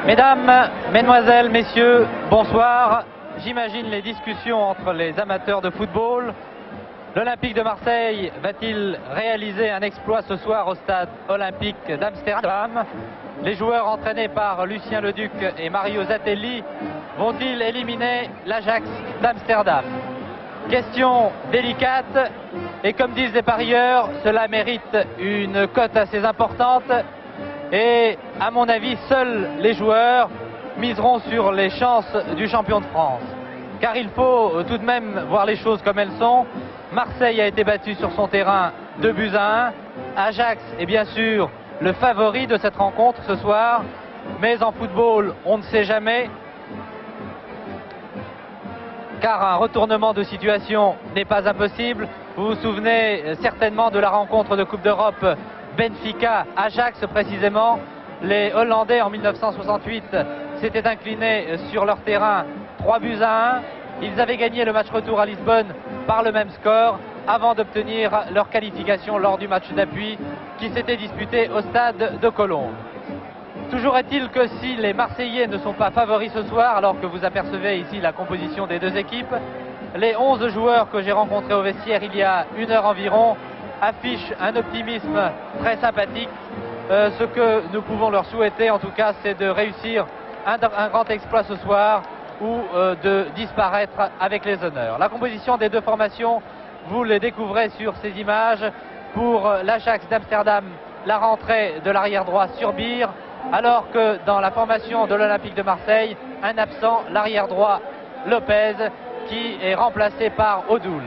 Mesdames, Mesdemoiselles, Messieurs, bonsoir. J'imagine les discussions entre les amateurs de football. L'Olympique de Marseille va-t-il réaliser un exploit ce soir au stade olympique d'Amsterdam? Les joueurs entraînés par Lucien Leduc et Mario Zatelli vont-ils éliminer l'Ajax d'Amsterdam? Question délicate et comme disent les parieurs, cela mérite une cote assez importante. Et à mon avis, seuls les joueurs miseront sur les chances du champion de France. Car il faut tout de même voir les choses comme elles sont. Marseille a été battu sur son terrain 2-1. Ajax est bien sûr le favori de cette rencontre ce soir. Mais en football, on ne sait jamais. Car un retournement de situation n'est pas impossible. Vous vous souvenez certainement de la rencontre de Coupe d'Europe Benfica-Ajax précisément. Les Hollandais en 1968 s'étaient inclinés sur leur terrain 3-1. Ils avaient gagné le match retour à Lisbonne par le même score avant d'obtenir leur qualification lors du match d'appui qui s'était disputé au stade de Colombes. Toujours est-il que si les Marseillais ne sont pas favoris ce soir, alors que vous apercevez ici la composition des deux équipes, les 11 joueurs que j'ai rencontrés au vestiaire il y a une heure environ affichent un optimisme très sympathique. Ce que nous pouvons leur souhaiter en tout cas, c'est de réussir un grand exploit ce soir ou de disparaître avec les honneurs. La composition des deux formations, vous les découvrez sur ces images. Pour l'Ajax d'Amsterdam, la rentrée de l'arrière droit sur Beer, alors que dans la formation de l'Olympique de Marseille, un absent, l'arrière droit Lopez, qui est remplacé par Odoul.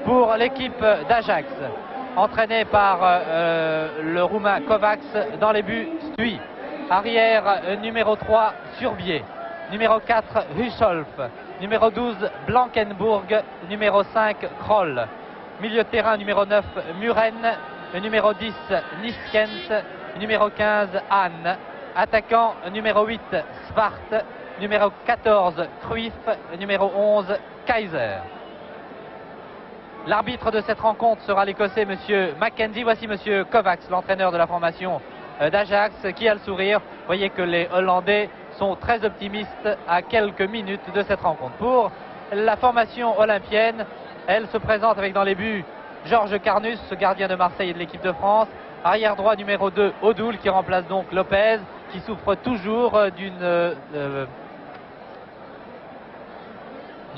Pour l'équipe d'Ajax, entraîné par le Roumain Kovacs, dans les buts Stui. Arrière numéro 3 Surbier, numéro 4 Husolf, numéro 12 Blankenburg, numéro 5 Kroll. Milieu de terrain numéro 9 Muren, numéro 10 Niskens, numéro 15 Hahn. Attaquant numéro 8 Svart, numéro 14 Cruyff, numéro 11 Kaiser. L'arbitre de cette rencontre sera l'Écossais Monsieur Mackenzie. Voici Monsieur Kovacs, l'entraîneur de la formation d'Ajax, qui a le sourire. Vous voyez que les Hollandais sont très optimistes à quelques minutes de cette rencontre. Pour la formation olympienne, elle se présente avec dans les buts Georges Carnus, gardien de Marseille et de l'équipe de France. Arrière droit numéro 2 Odoul, qui remplace donc Lopez, qui souffre toujours d'une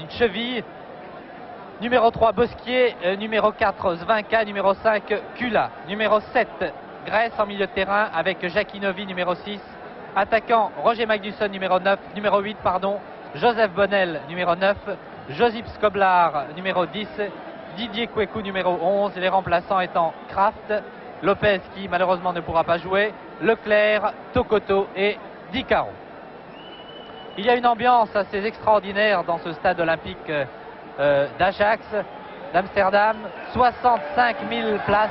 cheville. Numéro 3 Bosquier, numéro 4 Zvinka, numéro 5 Kula, numéro 7 Grèce en milieu de terrain avec Jacquinovi numéro 6, attaquant Roger Magnusson numéro 8 Joseph Bonnel numéro 9, Josip Skoblar numéro 10, Didier Kweku numéro 11, les remplaçants étant Kraft, Lopez qui malheureusement ne pourra pas jouer, Leclerc, Tokoto et Di Caro. Il y a une ambiance assez extraordinaire dans ce stade olympique d'Ajax d'Amsterdam. 65 000 places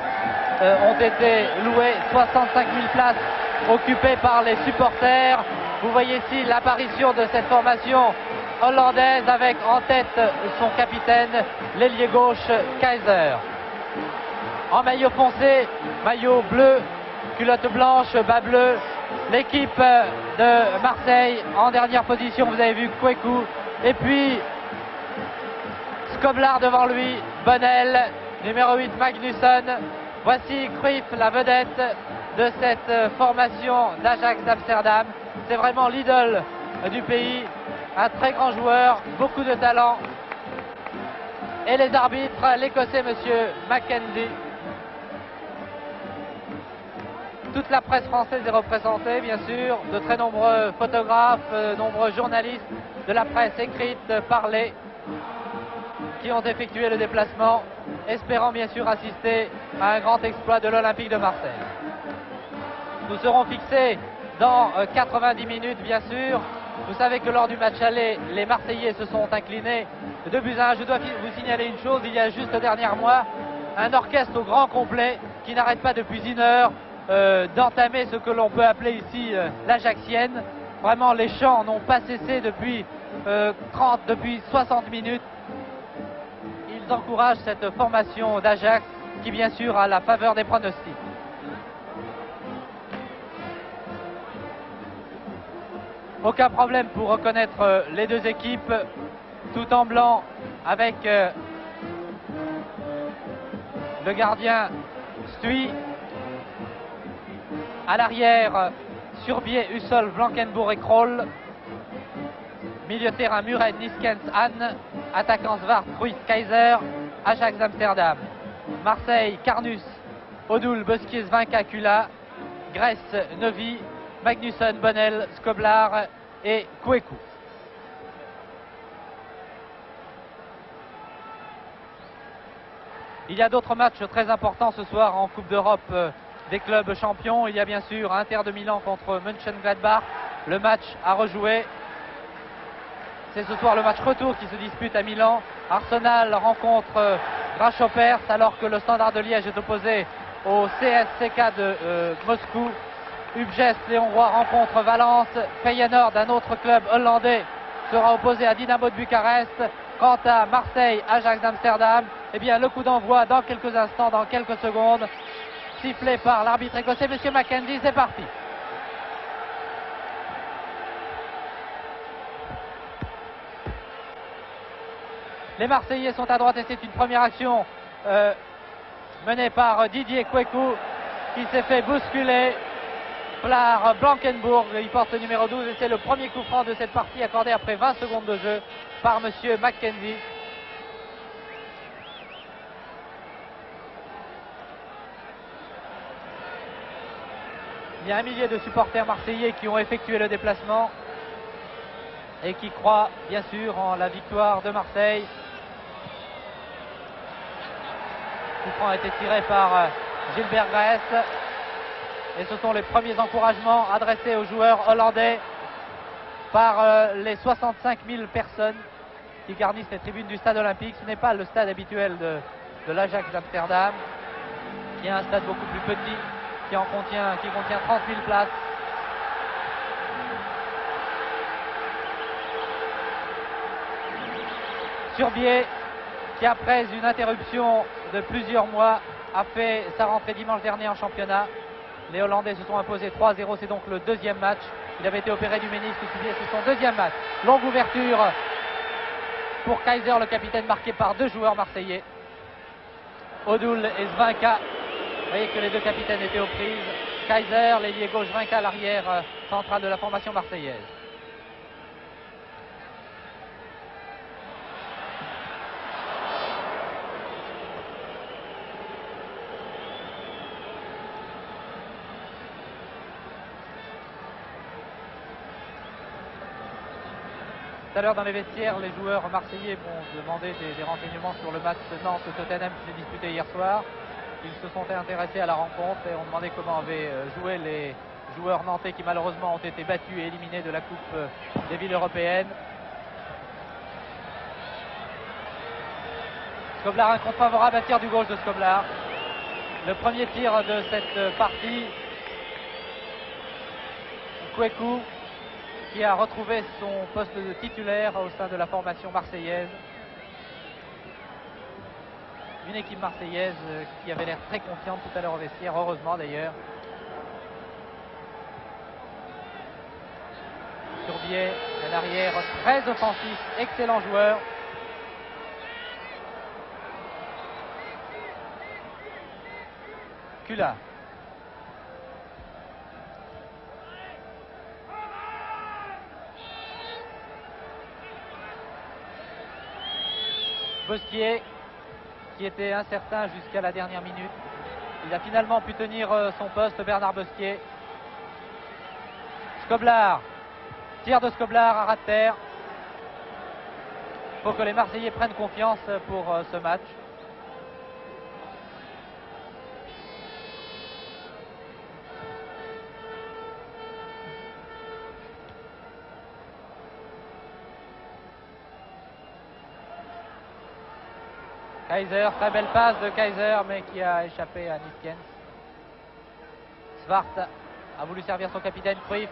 ont été louées, 65 000 places occupées par les supporters. Vous voyez ici l'apparition de cette formation hollandaise avec en tête son capitaine, l'ailier gauche Kaiser. En maillot foncé, maillot bleu, culotte blanche, bas bleu, l'équipe de Marseille en dernière position, vous avez vu Kweku, et puis Skoblar devant lui, Bonnel, numéro 8 Magnusson. Voici Cruyff, la vedette de cette formation d'Ajax d'Amsterdam. C'est vraiment l'idole du pays, un très grand joueur, beaucoup de talent. Et les arbitres, l'Écossais Monsieur Mackenzie. Toute la presse française est représentée, bien sûr, de très nombreux photographes, nombreux journalistes de la presse écrite, parlée, qui ont effectué le déplacement, espérant bien sûr assister à un grand exploit de l'Olympique de Marseille. Nous serons fixés dans 90 minutes, bien sûr. Vous savez que lors du match aller, les Marseillais se sont inclinés 2-1. Je dois vous signaler une chose, il y a juste dernière mois, un orchestre au grand complet qui n'arrête pas depuis une heure d'entamer ce que l'on peut appeler ici l'Ajaxienne. Vraiment, les chants n'ont pas cessé depuis 60 minutes. Ils encouragent cette formation d'Ajax qui bien sûr a la faveur des pronostics. Aucun problème pour reconnaître les deux équipes, tout en blanc avec le gardien Stuy. À l'arrière, Surbier, Hussol, Blankenbourg et Kroll. Milieu de terrain, Muret, Niskens, Anne. Attaquant Svart, Cruyff, Kaiser. Ajax Amsterdam. Marseille, Carnus, Odoul, Bosquier, Svinka, Kula. Grèce, Novi, Magnusson, Bonnel, Skoblar et Kouekou. Il y a d'autres matchs très importants ce soir en Coupe d'Europe des clubs champions. Il y a bien sûr Inter de Milan contre Mönchengladbach. Le match à rejouer. C'est ce soir le match retour qui se dispute à Milan. Arsenal rencontre Grasshopper alors que le Standard de Liège est opposé au CSKA de Moscou. Ubgest, les Hongrois, rencontrent Valence. Feyenoord, un autre club hollandais, sera opposé à Dynamo de Bucarest. Quant à Marseille, Ajax d'Amsterdam, eh bien le coup d'envoi dans quelques instants, dans quelques secondes, sifflé par l'arbitre écossais, Monsieur Mackenzie, c'est parti. Les Marseillais sont à droite et c'est une première action menée par Didier Kouekou qui s'est fait bousculer par Blankenbourg. Il porte le numéro 12 et c'est le premier coup franc de cette partie accordé après 20 secondes de jeu par Monsieur Mackenzie. Il y a un millier de supporters marseillais qui ont effectué le déplacement et qui croient bien sûr en la victoire de Marseille. Le coup franc a été tiré par Gilbert Grèce et ce sont les premiers encouragements adressés aux joueurs hollandais par les 65 000 personnes qui garnissent les tribunes du stade olympique. Ce n'est pas le stade habituel de l'Ajax d'Amsterdam, qui est un stade beaucoup plus petit, qui contient 30 000 places. Surbier, qui après une interruption de plusieurs mois, a fait sa rentrée dimanche dernier en championnat. Les Hollandais se sont imposés 3-0, c'est donc le deuxième match. Il avait été opéré du ménisque, c'est son deuxième match. Longue ouverture pour Kaiser, le capitaine, marqué par deux joueurs marseillais, Odoul et Svinka. Vous voyez que les deux capitaines étaient aux prises. Kaiser, l'ailier gauche, Svinka à l'arrière central de la formation marseillaise. Tout à l'heure dans les vestiaires, les joueurs marseillais vont demander des renseignements sur le match Nantes-Tottenham qui s'est disputé hier soir. Ils se sont intéressés à la rencontre et ont demandé comment avaient joué les joueurs nantais qui malheureusement ont été battus et éliminés de la Coupe des villes européennes. Skoblar, un contre favorable, à tir du gauche de Skoblar. Le premier tir de cette partie. Kouekou, qui a retrouvé son poste de titulaire au sein de la formation marseillaise. Une équipe marseillaise qui avait l'air très confiante tout à l'heure au vestiaire, heureusement d'ailleurs. Surbier, un arrière très offensif, excellent joueur. Kula. Bosquier, qui était incertain jusqu'à la dernière minute. Il a finalement pu tenir son poste, Bernard Bosquier. Skoblar, tir de Skoblar à ras de terre. Il faut que les Marseillais prennent confiance pour ce match. Kaiser, très belle passe de Kaiser, mais qui a échappé à Niskens. Svart a voulu servir son capitaine, Cruyff.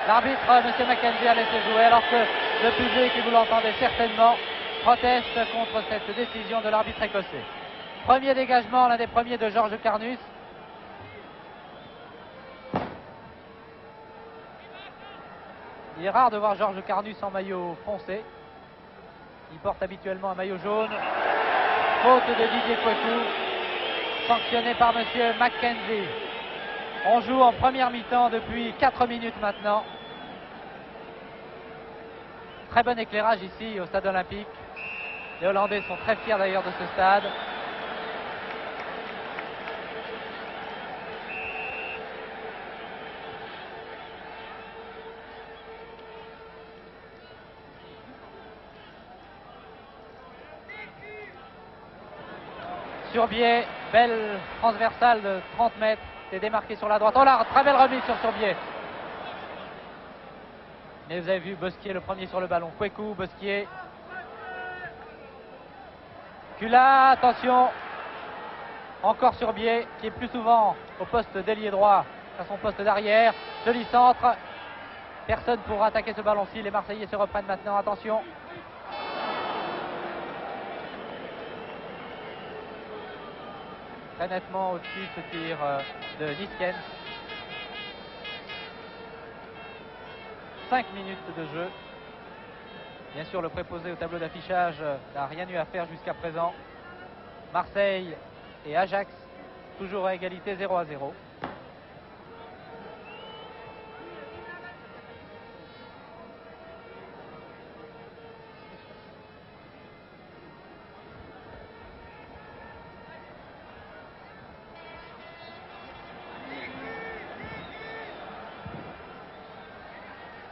L'arbitre, M. Mackenzie, a laissé jouer, alors que le public, et vous l'entendez certainement, proteste contre cette décision de l'arbitre écossais. Premier dégagement, l'un des premiers de Georges Carnus. Il est rare de voir Georges Carnus en maillot foncé. Il porte habituellement un maillot jaune. Faute de Didier Kweku, sanctionné par monsieur Mackenzie. On joue en première mi-temps depuis 4 minutes maintenant. Très bon éclairage ici au stade olympique. Les Hollandais sont très fiers d'ailleurs de ce stade. Surbier, belle transversale de 30 mètres. C'est démarqué sur la droite. Oh là, très belle remise sur Surbier. Mais vous avez vu Bosquier le premier sur le ballon. Kweku, Bosquier. Kula, attention. Encore Surbier qui est plus souvent au poste d'ailier droit qu'à son poste d'arrière. Joli centre. Personne pour attaquer ce ballon-ci. Les Marseillais se reprennent maintenant. Attention. Très nettement au-dessus ce tir de Niskens. 5 minutes de jeu. Bien sûr, le préposé au tableau d'affichage n'a rien eu à faire jusqu'à présent. Marseille et Ajax, toujours à égalité 0-0.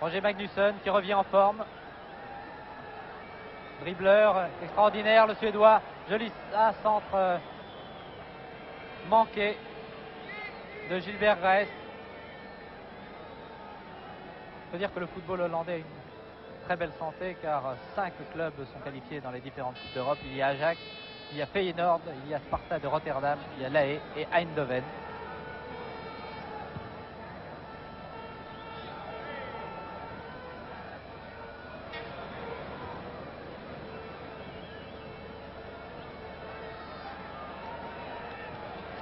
Roger Magnusson qui revient en forme. Dribbleur extraordinaire, le Suédois. Joli centre manqué de Gilbert Grèce. Il faut dire que le football hollandais a une très belle santé car 5 clubs sont qualifiés dans les différentes coupes d'Europe. Il y a Ajax, il y a Feyenoord, il y a Sparta de Rotterdam, il y a l'AE et Eindhoven.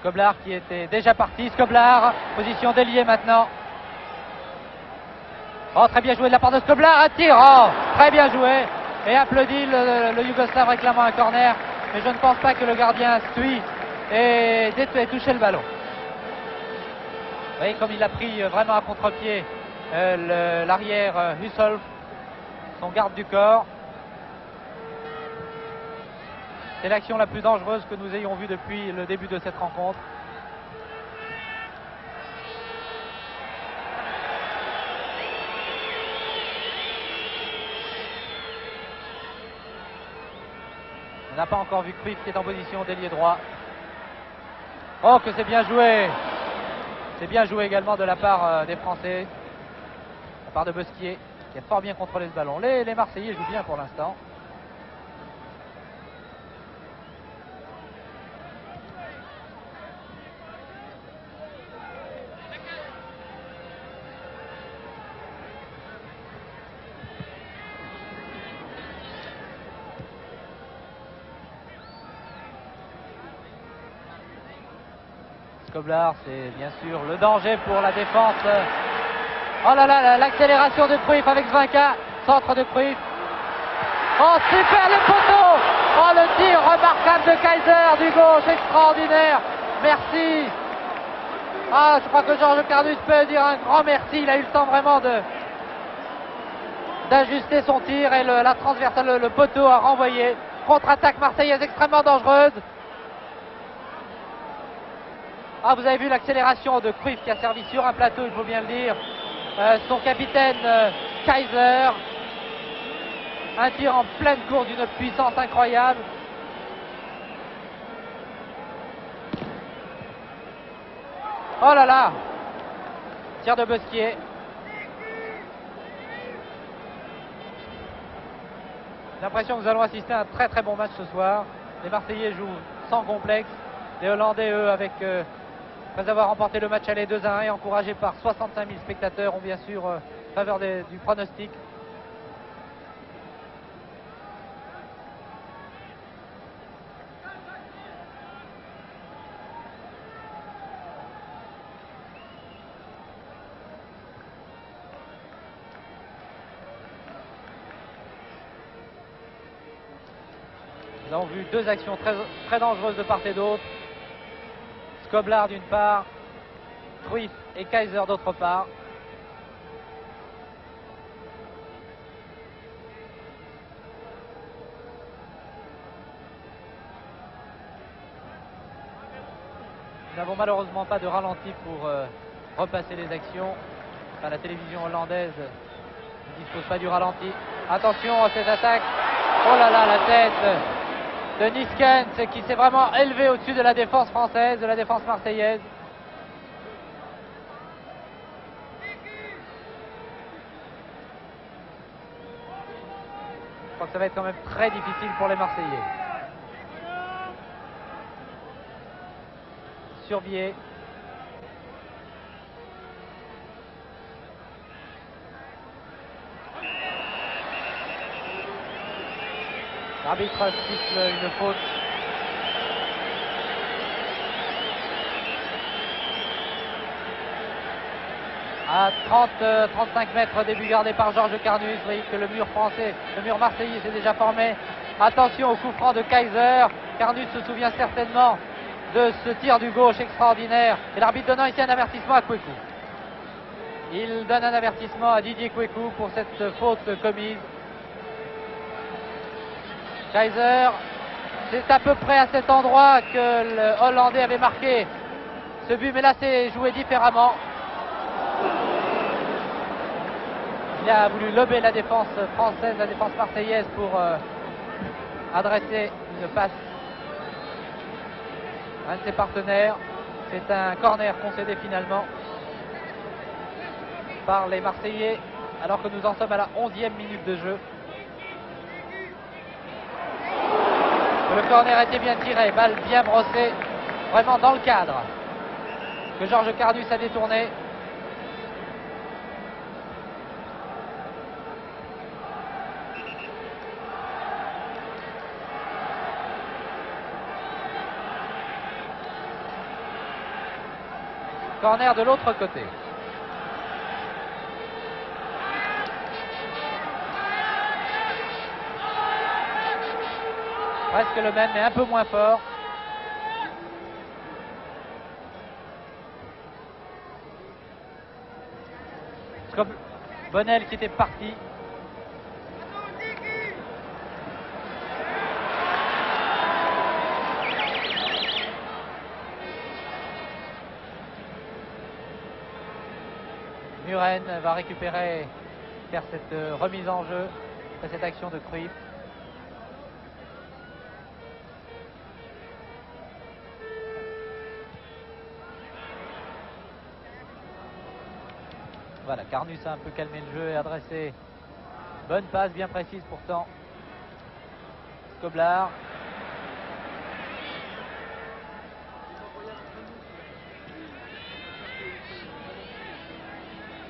Skoblar qui était déjà parti. Skoblar, position d'ailier maintenant. Oh, très bien joué de la part de Skoblar. Un tir. Oh, très bien joué. Et applaudit le Yougoslave réclamant un corner. Mais je ne pense pas que le gardien Stui ait touché le ballon. Vous voyez comme il a pris vraiment à contre-pied l'arrière Hussolf, son garde du corps. C'est l'action la plus dangereuse que nous ayons vue depuis le début de cette rencontre. On n'a pas encore vu Cruyff qui est en position d'ailier droit. Oh, que c'est bien joué! C'est bien joué également de la part des Français. De la part de Bosquier qui a fort bien contrôlé ce ballon. Les Marseillais jouent bien pour l'instant. Skoblar, c'est bien sûr le danger pour la défense. Oh là là, l'accélération de Cruyff avec Zvinka. Centre de Cruyff. Oh, super le poteau. Oh, le tir remarquable de Kaiser du gauche, extraordinaire. Merci. Ah, je crois que Georges Carnus peut dire un grand merci. Il a eu le temps vraiment d'ajuster son tir et la transversale, le poteau a renvoyé. Contre-attaque marseillaise extrêmement dangereuse. Ah, vous avez vu l'accélération de Cruyff qui a servi sur un plateau, il faut bien le dire. Son capitaine Kaiser. Un tir en pleine course d'une puissance incroyable. Oh là là! Tir de Bosquier. J'ai l'impression que nous allons assister à un très très bon match ce soir. Les Marseillais jouent sans complexe. Les Hollandais, eux, après avoir remporté le match aller 2-1 et encouragés par 65 000 spectateurs, ont bien sûr faveur du pronostic. Nous avons vu deux actions très, très dangereuses de part et d'autre. Skoblar d'une part, Cruyff et Kaiser d'autre part. Nous n'avons malheureusement pas de ralenti pour repasser les actions. Enfin, la télévision hollandaise ne dispose pas du ralenti. Attention à cette attaque. Oh là là, la tête de Niskens qui s'est vraiment élevé au-dessus de la défense française, de la défense marseillaise. Je crois que ça va être quand même très difficile pour les Marseillais. Surbier. L'arbitre siffle une faute. À 30-35 mètres, début gardé par Georges Carnus. Vous voyez que le mur français, le mur marseillais s'est déjà formé. Attention au coup franc de Kaiser. Carnus se souvient certainement de ce tir du gauche extraordinaire. Et l'arbitre donnant ici un avertissement à Kweku. Il donne un avertissement à Didier Kweku pour cette faute commise. Kaiser, c'est à peu près à cet endroit que le Hollandais avait marqué ce but, mais là c'est joué différemment. Il a voulu lober la défense française, la défense marseillaise pour adresser une passe à un de ses partenaires. C'est un corner concédé finalement par les Marseillais alors que nous en sommes à la 11e minute de jeu. Le corner a été bien tiré, balle bien brossée, vraiment dans le cadre que Georges Carnus a détourné. Corner de l'autre côté. Presque le même, mais un peu moins fort. C'est comme Bonnel qui était parti. Muren va récupérer, faire cette remise en jeu, cette action de Cruyff. Voilà, Carnus a un peu calmé le jeu et adressé. Bonne passe, bien précise pourtant. Skoblar.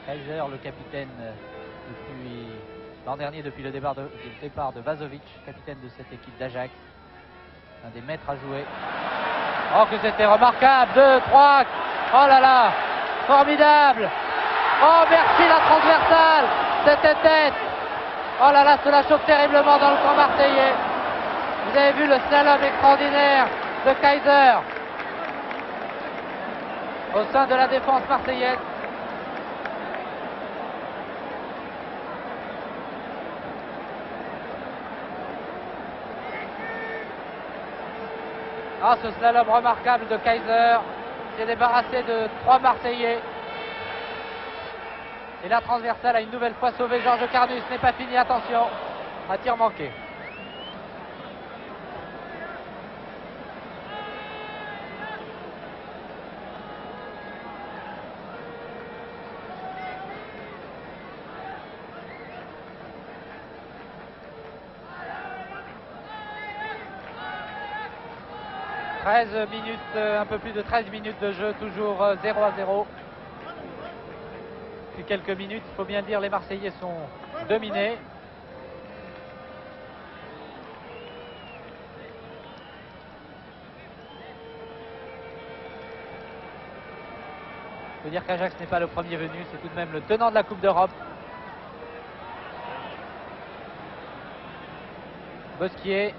Kaiser, le capitaine depuis l'an dernier, depuis le départ de Vazovic, capitaine de cette équipe d'Ajax. Un des maîtres à jouer. Oh, que c'était remarquable. 2, 3. Oh là là. Formidable. Oh, merci la transversale. C'était tête. Oh là là, cela choque terriblement dans le camp marseillais. Vous avez vu le slalom extraordinaire de Kaiser au sein de la défense marseillaise. Ah, ce slalom remarquable de Kaiser. S'est débarrassé de 3 Marseillais. Et la transversale a une nouvelle fois sauvé Georges Carnus. Ce n'est pas fini, attention. Un tir manqué. Un peu plus de 13 minutes de jeu, toujours 0-0. Depuis quelques minutes, il faut bien dire, les Marseillais sont dominés. Il faut dire qu'Ajax n'est pas le premier venu, c'est tout de même le tenant de la Coupe d'Europe. Bosquier.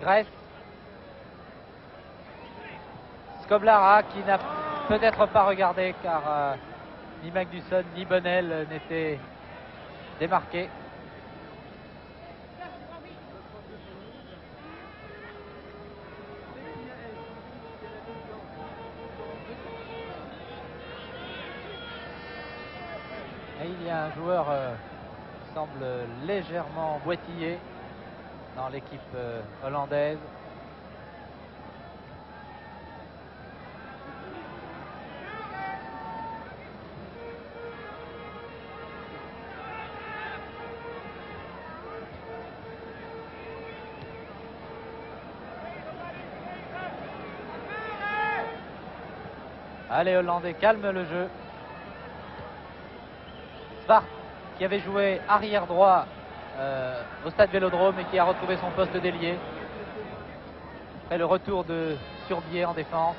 Grèce. Skoblara qui n'a peut-être pas regardé car ni Magnusson ni Bonnel n'étaient démarqués. Et il y a un joueur qui semble légèrement boitillé dans l'équipe hollandaise. Allez, Hollandais, calme le jeu. Svart, qui avait joué arrière droit au stade Vélodrome et qui a retrouvé son poste d'ailier. Après le retour de Surbier en défense.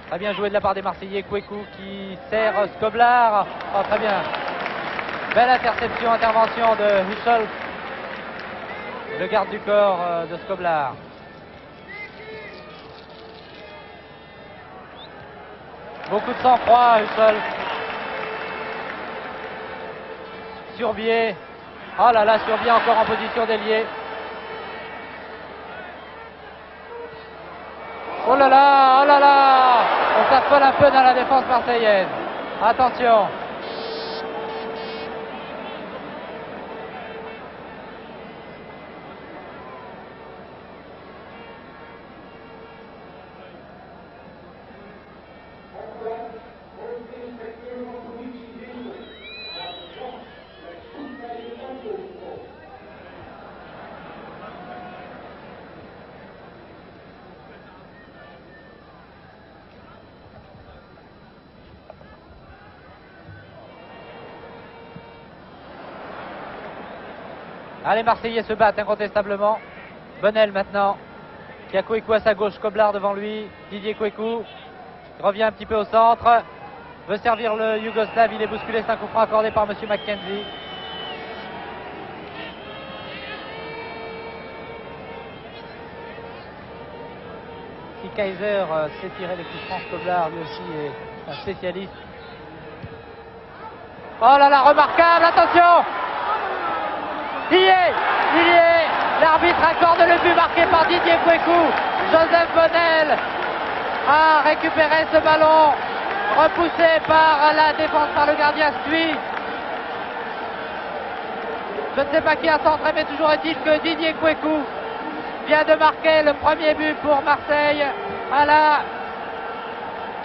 Très bien joué de la part des Marseillais. Kweku qui sert Skoblar. Oh, très bien. Belle interception, intervention de Hussel, le garde du corps de Skoblar. Beaucoup de sang-froid, Hussel. Surbier. Oh là là, Surbier encore en position d'ailier. Oh là là, oh là là. On s'affole un peu dans la défense marseillaise. Attention. Allez, Marseillais se battent incontestablement. Bonnel maintenant, qui a Kweku à sa gauche, Skoblar devant lui. Didier Kweku revient un petit peu au centre, veut servir le Yougoslave, il est bousculé, c'est un coup franc accordé par Monsieur McKenzie. Si Kaiser sait tirer les coups francs, Skoblar lui aussi est un spécialiste. Oh là là, remarquable, attention! Il y est, l'arbitre accorde le but marqué par Didier Kweku. Joseph Bonnel a récupéré ce ballon, repoussé par la défense, par le gardien Stui. Je ne sais pas qui a centré, mais toujours est-il que Didier Kweku vient de marquer le premier but pour Marseille à la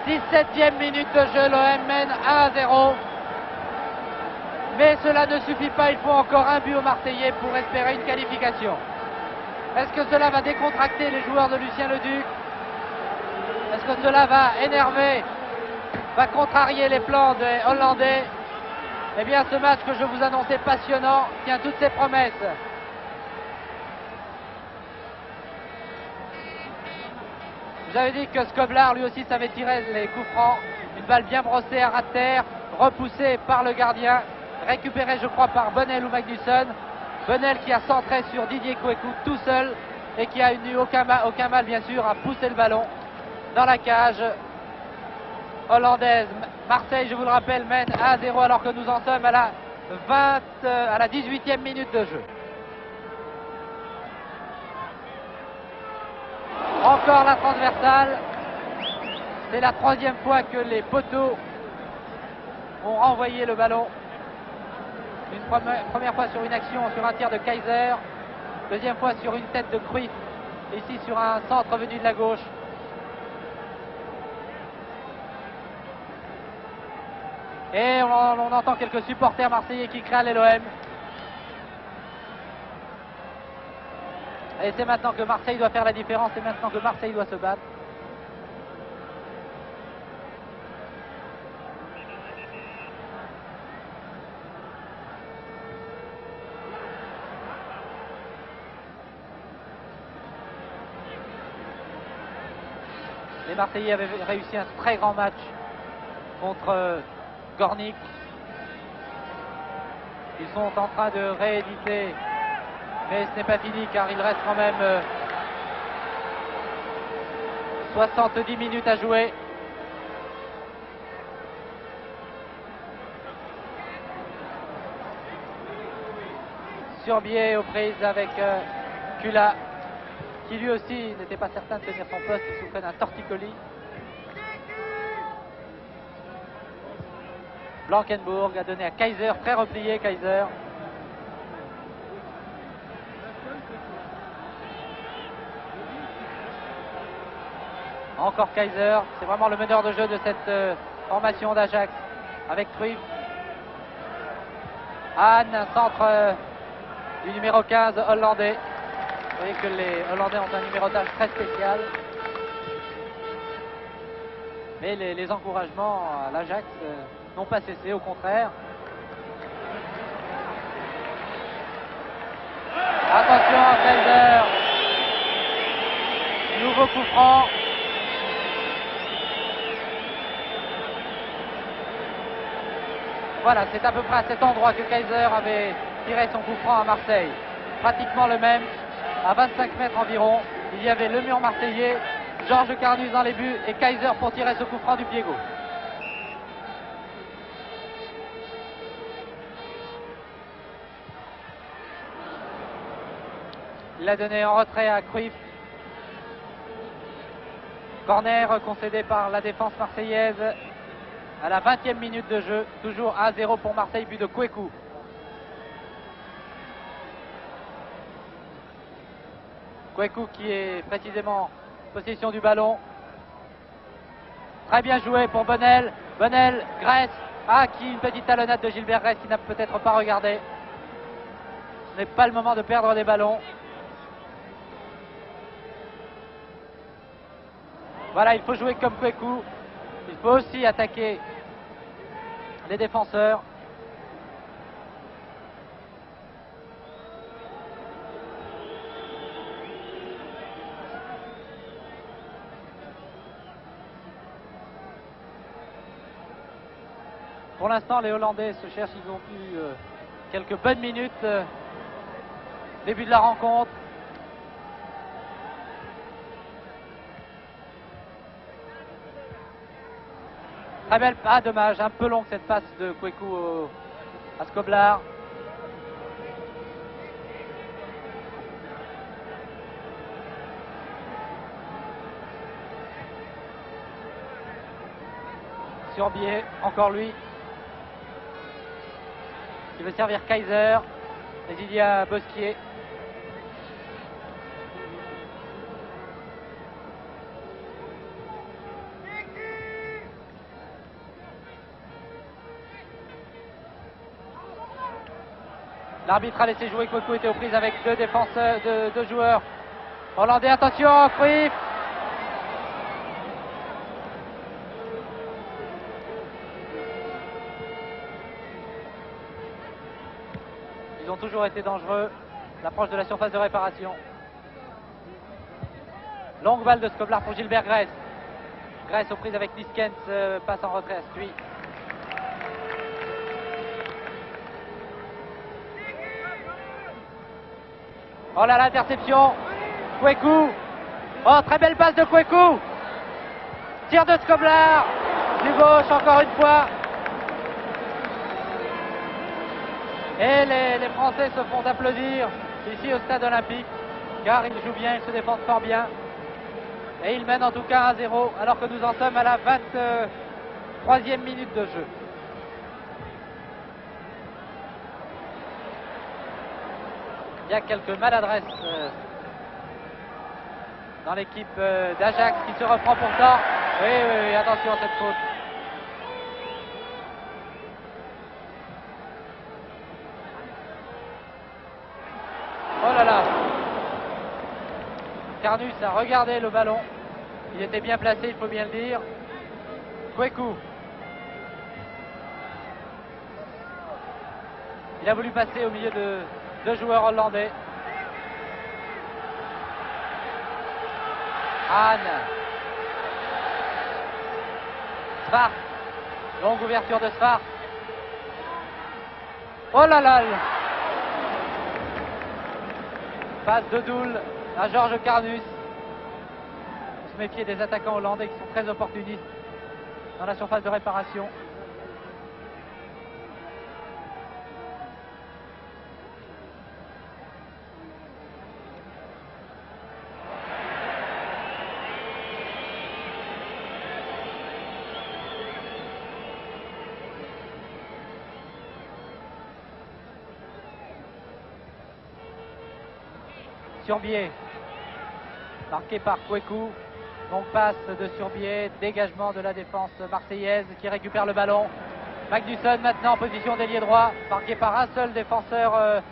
17e minute de jeu. L'OM mène 1-0. Mais cela ne suffit pas, il faut encore un but aux Marseillais pour espérer une qualification. Est-ce que cela va décontracter les joueurs de Lucien Leduc? Est-ce que cela va énerver, va contrarier les plans des Hollandais? Eh bien, ce match que je vous annonçais passionnant tient toutes ses promesses. J'avais dit que Skoblar lui aussi savait tirer les coups francs. Une balle bien brossée à ras de terre, repoussée par le gardien, récupérée je crois par Bonnel ou Magnusson. Bonnel qui a centré sur Didier Kweku tout seul et qui a eu aucun mal bien sûr à pousser le ballon dans la cage hollandaise. Marseille, je vous le rappelle, mène 1-0 alors que nous en sommes à la 18e minute de jeu. Encore la transversale. C'est la troisième fois que les poteaux ont renvoyé le ballon. Une première fois sur une action, sur un tir de Kaiser. Deuxième fois sur une tête de Cruyff. Ici sur un centre venu de la gauche. Et on entend quelques supporters marseillais qui crient à l'OM. Et c'est maintenant que Marseille doit faire la différence. C'est maintenant que Marseille doit se battre. Les Marseillais avaient réussi un très grand match contre Gornik. Ils sont en train de rééditer, mais ce n'est pas fini car il reste quand même 70 minutes à jouer. Surbier aux prises avec Kula, qui lui aussi n'était pas certain de tenir son poste, il souffrait d'un torticolis. Blankenburg a donné à Kaiser, très replié Kaiser. Encore Kaiser, c'est vraiment le meneur de jeu de cette formation d'Ajax avec Cruyff. Anne, un centre du numéro 15 hollandais. Vous voyez que les Hollandais ont un numérotage très spécial. Mais les encouragements à l'Ajax n'ont pas cessé, au contraire. Attention, Kaiser. Nouveau coup franc. Voilà, c'est à peu près à cet endroit que Kaiser avait tiré son coup franc à Marseille. Pratiquement le même, à 25 mètres environ. Il y avait le mur marseillais, Georges Carnus dans les buts et Kaiser pour tirer ce coup franc du pied gauche. Il l'a donné en retrait à Cruyff. Corner concédé par la défense marseillaise à la 20e minute de jeu. Toujours 1-0 pour Marseille, but de Kweku. Kweku qui est précisément en possession du ballon. Très bien joué pour Bonnel. Bonnel, Grèce. Ah, une petite talonnade de Gilbert Grèce qui n'a peut-être pas regardé. Ce n'est pas le moment de perdre des ballons. Voilà, il faut jouer comme Kweku. Il faut aussi attaquer les défenseurs. Pour l'instant, les Hollandais se cherchent. Ils ont eu quelques bonnes minutes. Début de la rencontre. Très belle, ah dommage, un peu longue cette passe de Kweku à Skoblar. Surbier, encore lui. Il veut servir Kaiser. Mais il y a Bosquier. L'arbitre a laissé jouer. Kweku était aux prises avec deux défenseurs, deux joueurs hollandais. Attention, Cruyff. Ils ont toujours été dangereux. L'approche de la surface de réparation. Longue balle de Skoblar pour Gilbert Grèce. Grèce aux prises avec Niskens, passe en retrait à Stuy. Oh là là, interception. Kweku. Oh, très belle passe de Kweku. Tir de Skoblar. Du gauche encore une fois. Et les Français se font applaudir ici au stade olympique. Car ils jouent bien, ils se défendent fort bien. Et ils mènent en tout cas 1-0 alors que nous en sommes à la 23e minute de jeu. Il y a quelques maladresses dans l'équipe d'Ajax qui se reprend pourtant. Oui, attention à cette faute. Oh là là. Carnus a regardé le ballon. Il était bien placé, il faut bien le dire. Kweku. Il a voulu passer au milieu de deux joueurs hollandais. Anne. Svart. Longue ouverture de Svart. Oh là là. Passe de Doul à Georges Carnus. On se méfier des attaquants hollandais qui sont très opportunistes dans la surface de réparation. Surbier, marqué par Kweku, donc passe de Surbier, dégagement de la défense marseillaise qui récupère le ballon. Magnusson maintenant en position d'ailier droit, marqué par un seul défenseur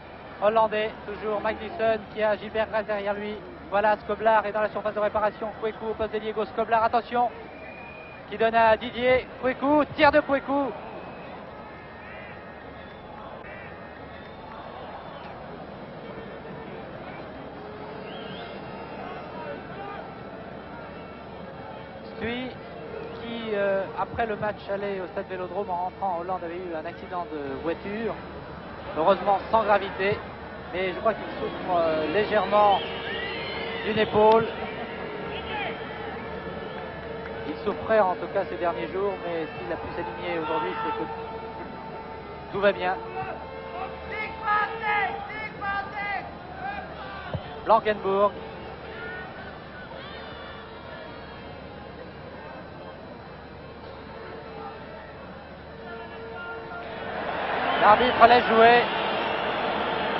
hollandais, toujours Magnusson qui a Gilbert Grèce derrière lui. Voilà, Skoblar est dans la surface de réparation, Kweku au poste d'ailier gauche, Skoblar, attention, qui donne à Didier, Kweku, tir de Kweku. Qui, après le match aller au stade Vélodrome en rentrant en Hollande, avait eu un accident de voiture, heureusement sans gravité, mais je crois qu'il souffre légèrement d'une épaule. Il souffrait en tout cas ces derniers jours, mais s'il a pu s'aligner aujourd'hui, c'est que tout va bien. Blankenburg. L'arbitre laisse jouer.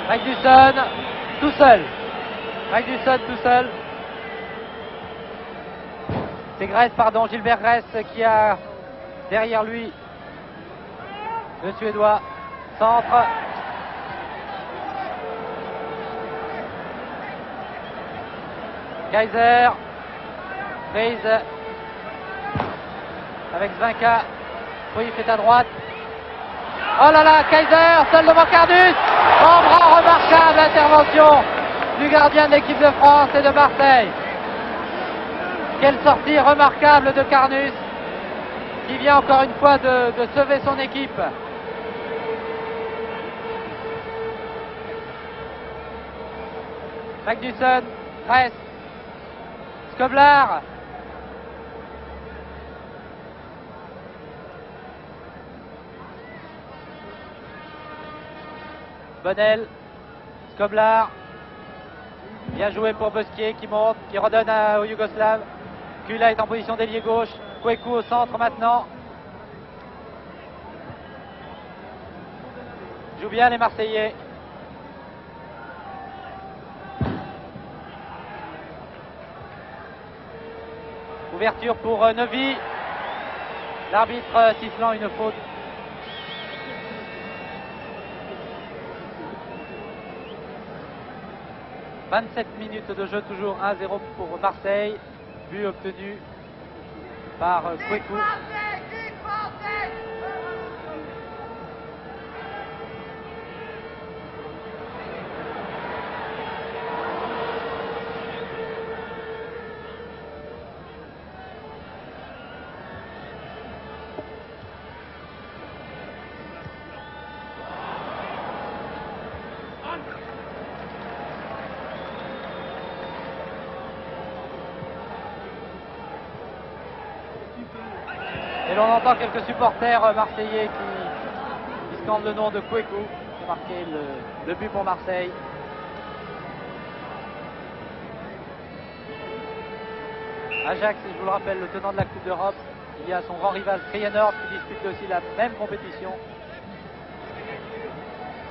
Magnusson tout seul. Magnusson tout seul. C'est Grèce, pardon, Gilbert Grèce qui a derrière lui le Suédois. Centre. Kaiser. Prise. Avec Zvinka. Pouif est à droite. Oh là là, Kaiser, seul devant Carnus. En bras, remarquable intervention du gardien de l'équipe de France et de Marseille. Quelle sortie remarquable de Carnus qui vient encore une fois de sauver son équipe. Magnusson, Grèce, Skoblar. Bonnel, Skoblar, bien joué pour Bosquier qui monte, qui redonne au Yougoslave. Kula est en position d'ailier gauche, Kweku au centre maintenant. Joue bien les Marseillais. Ouverture pour Novi. L'arbitre sifflant une faute. « 27 minutes de jeu, toujours 1-0 pour Marseille. But obtenu par Kweku. Et l'on entend quelques supporters marseillais qui scandent le nom de Kweku, qui a marqué le but pour Marseille. Ajax, je vous le rappelle, le tenant de la Coupe d'Europe. Il y a son grand rival Feyenoord qui dispute aussi la même compétition.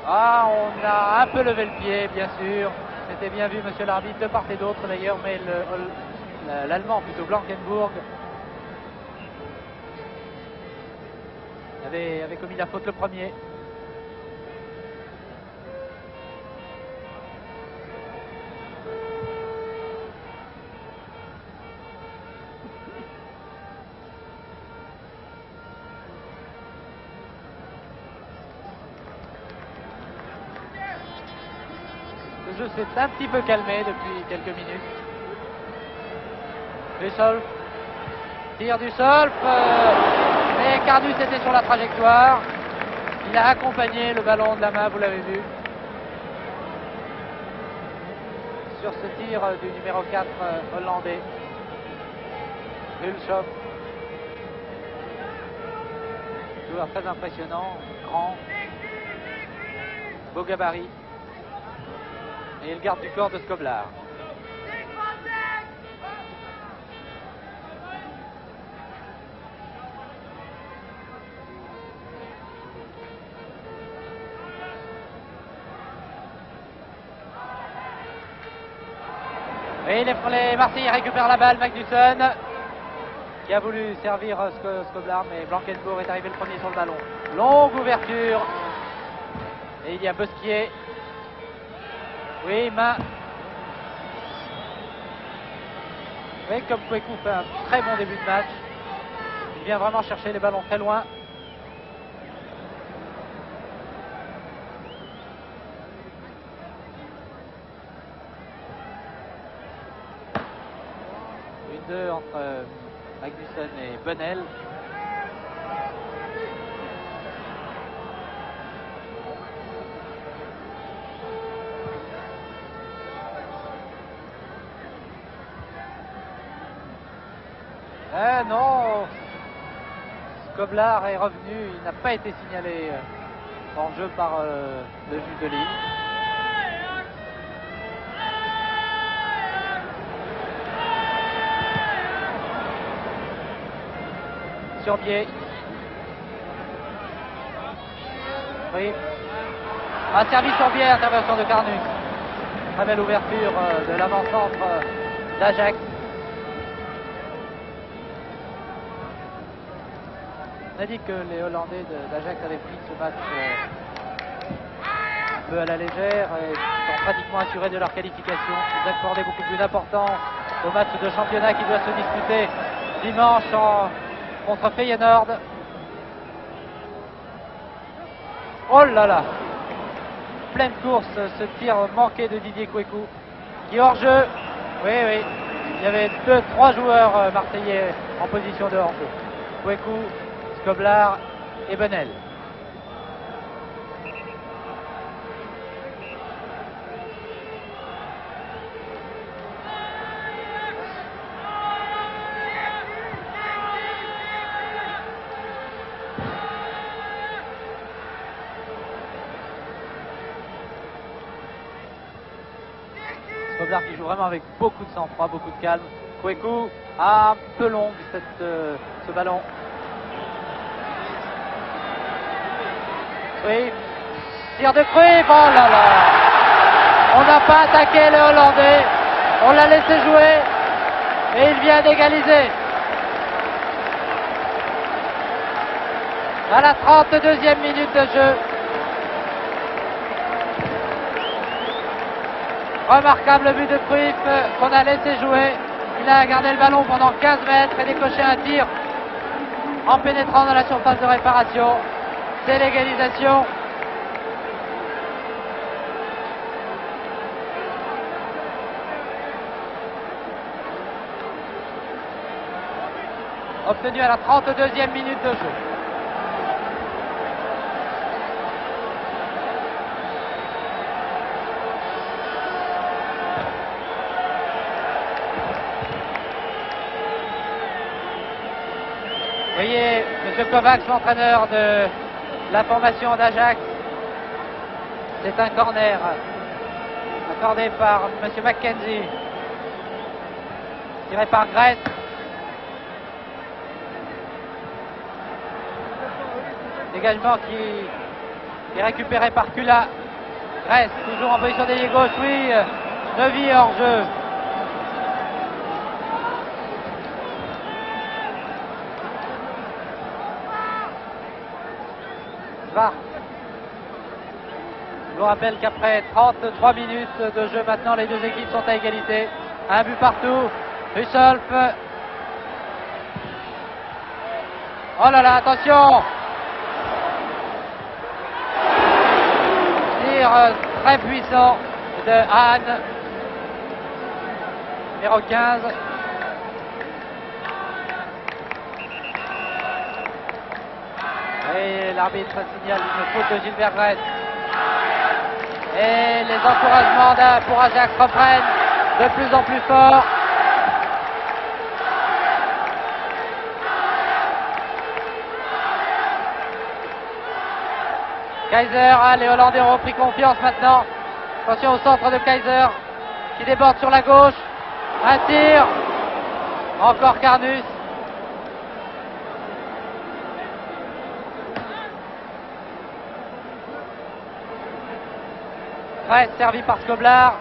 Ah, on a un peu levé le pied, bien sûr. C'était bien vu, monsieur l'arbitre, de part et d'autre d'ailleurs, mais l'Allemand, plutôt Blankenburg, avait commis la faute le premier. Le jeu s'est un petit peu calmé depuis quelques minutes. Dussolf, tir du Solf, mais Carnus était sur la trajectoire. Il a accompagné le ballon de la main, vous l'avez vu. Sur ce tir du numéro 4 hollandais, Hulshop. Joueur très impressionnant, grand, beau gabarit. Et il garde du corps de Skoblar. Et les Marseillais récupèrent la balle, Magnusson qui a voulu servir Skoblar, mais Blankenbourg est arrivé le premier sur le ballon. Longue ouverture. Et il y a Bosquier. Oui, main. Oui, comme Kweku fait un très bon début de match. Il vient vraiment chercher les ballons très loin. Une 2 entre Magnusson et Bonnel. Non, Skoblar est revenu, il n'a pas été signalé en jeu par le juge de ligne. Sur pied. Oui. Un service sur pied, intervention de Carnus. Très belle ouverture de l'avant-centre d'Ajax. On a dit que les Hollandais d'Ajax avaient pris ce match un peu à la légère et sont pratiquement assurés de leur qualification. Ils accordaient beaucoup plus d'importance au match de championnat qui doit se disputer dimanche contre Feyenoord. Oh là là! Pleine course, ce tir manqué de Didier Kweku qui hors-jeu. Oui, oui. Il y avait 2-3 joueurs marseillais en position de hors-jeu. Kweku, Skoblar et Bonnel. Skoblar qui joue vraiment avec beaucoup de sang-froid, beaucoup de calme. Kweku, un peu longue ce ballon. Oui, tir de Cruyff, oh là là. On n'a pas attaqué le Hollandais, on l'a laissé jouer et il vient d'égaliser. À la 32e minute de jeu. Remarquable but de Cruyff qu'on a laissé jouer. Il a gardé le ballon pendant 15 mètres et décoché un tir en pénétrant dans la surface de réparation. C'est l'égalisation. Obtenu à la 32e minute de jeu. Vous voyez, M. Kovacs, l'entraîneur de la formation d'Ajax, c'est un corner accordé par M. McKenzie, tiré par Gress. Dégagement qui est récupéré par Kula. Gress, toujours en position d'ailier gauche, oui, Neuvy hors jeu. Je vous rappelle qu'après 33 minutes de jeu maintenant, les deux équipes sont à égalité. Un but partout. Hulshop. Oh là là, attention! Tir très puissant de Hahn. Numéro 15. Et l'arbitre signale une faute de Gilbert Grèce. Et les encouragements pour Ajax reprennent de plus en plus fort. Kaiser, les Hollandais ont repris confiance maintenant. Attention au centre de Kaiser qui déborde sur la gauche. Un tir. Encore Carnus. Grèce servi par Skoblar.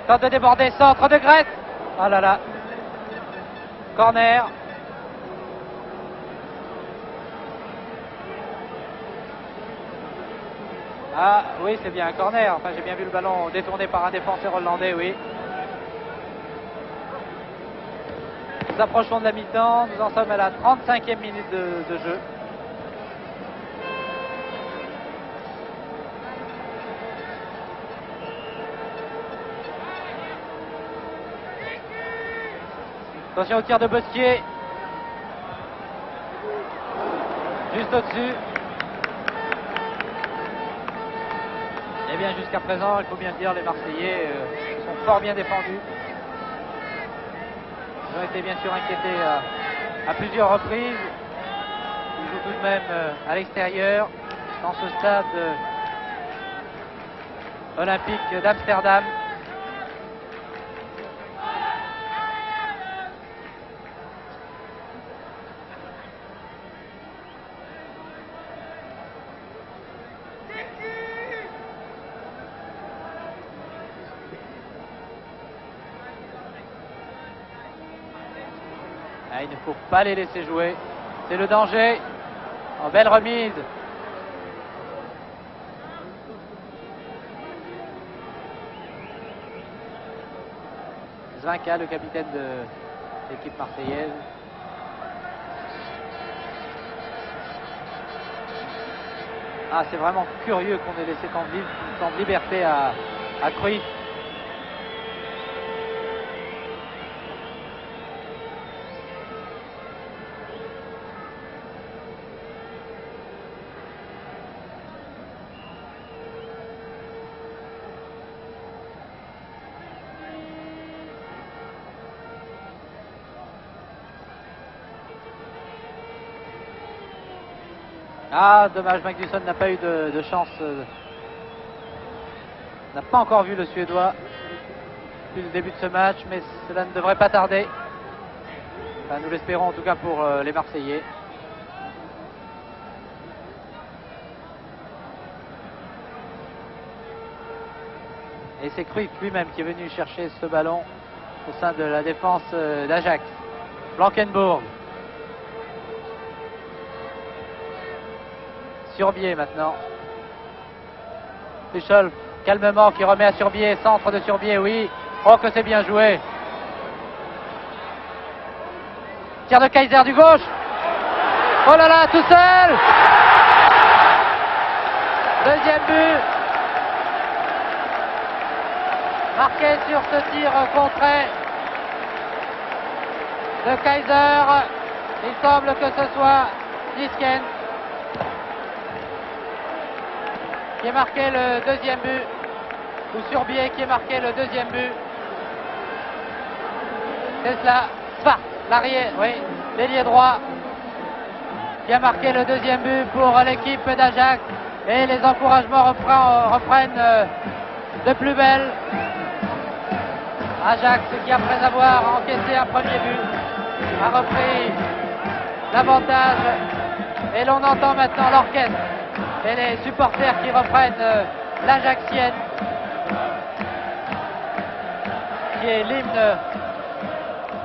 Tente de déborder, centre de Grèce. Oh là là. Corner. Ah oui, c'est bien un corner. Enfin, j'ai bien vu le ballon détourné par un défenseur hollandais, oui. Nous approchons de la mi-temps. Nous en sommes à la 35e minute de jeu. Attention au tir de Bosquier. Juste au-dessus. Eh bien, jusqu'à présent, il faut bien dire, les Marseillais sont fort bien défendus. Ils ont été bien sûr inquiétés à plusieurs reprises. Ils jouent tout de même à l'extérieur, dans ce stade olympique d'Amsterdam. Il ne faut pas les laisser jouer. C'est le danger. En belle remise. Zvinka, le capitaine de l'équipe marseillaise. Ah, c'est vraiment curieux qu'on ait laissé tant de liberté à Cruyff. Ah, dommage, Magnusson n'a pas eu de chance. N'a pas encore vu le Suédois depuis le début de ce match, mais cela ne devrait pas tarder. Enfin, nous l'espérons en tout cas pour les Marseillais. Et c'est Cruyff lui-même qui est venu chercher ce ballon au sein de la défense d'Ajax. Blankenburg. Surbier maintenant. Tuchel calmement qui remet à Surbier, centre de Surbier, oui. Oh que c'est bien joué. Tir de Kaiser du gauche. Oh là là, tout seul. Deuxième but. Marqué sur ce tir contré de Kaiser. Il semble que ce soit Nisken qui est marqué le deuxième but, ou Surbier qui est marqué le deuxième but. C'est cela, Svart, l'arrière, oui, l'ailier droit, qui a marqué le deuxième but pour l'équipe d'Ajax. Et les encouragements reprennent de plus belle. Ajax qui, après avoir encaissé un premier but, a repris l'avantage. Et l'on entend maintenant l'orchestre et les supporters qui reprennent l'Ajaxienne, qui est l'hymne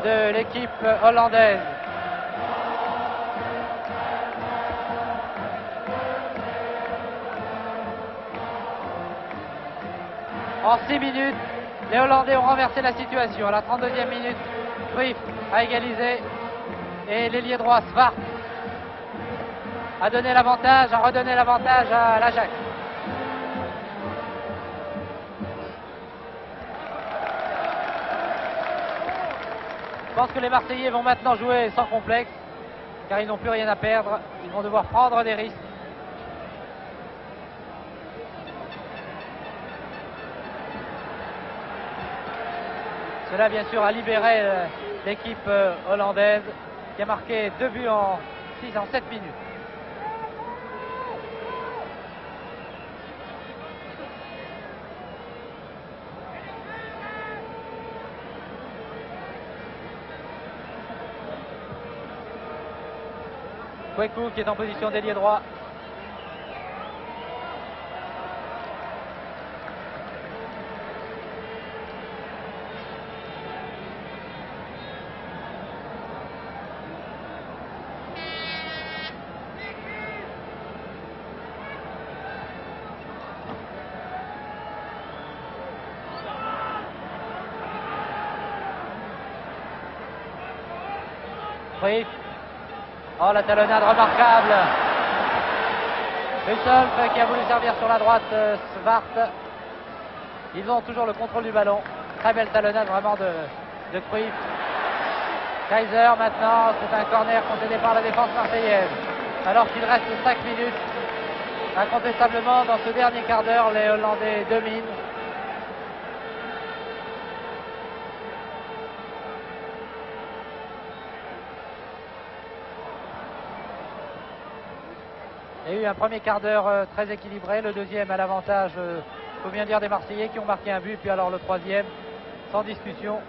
de l'équipe hollandaise. En 6 minutes, les Hollandais ont renversé la situation. À la 32e minute, Cruyff a égalisé et l'ailier droit Svart a donné l'avantage, a redonné l'avantage à l'Ajax. Je pense que les Marseillais vont maintenant jouer sans complexe. car ils n'ont plus rien à perdre. Ils vont devoir prendre des risques. Cela, bien sûr, a libéré l'équipe hollandaise qui a marqué 2 buts en 7 minutes. Kweku qui est en position d'ailier droit. Cruyff. Oh, la talonnade remarquable. Hussolf qui a voulu servir sur la droite Svart. Ils ont toujours le contrôle du ballon. Très belle talonnade vraiment de Cruyff. Kaiser maintenant, c'est un corner concédé par la défense marseillaise. Alors qu'il reste 5 minutes. Incontestablement, dans ce dernier quart d'heure, les Hollandais dominent. Il y a eu un premier quart d'heure très équilibré, le deuxième à l'avantage, faut bien dire, des Marseillais qui ont marqué un but, puis alors le troisième, sans discussion,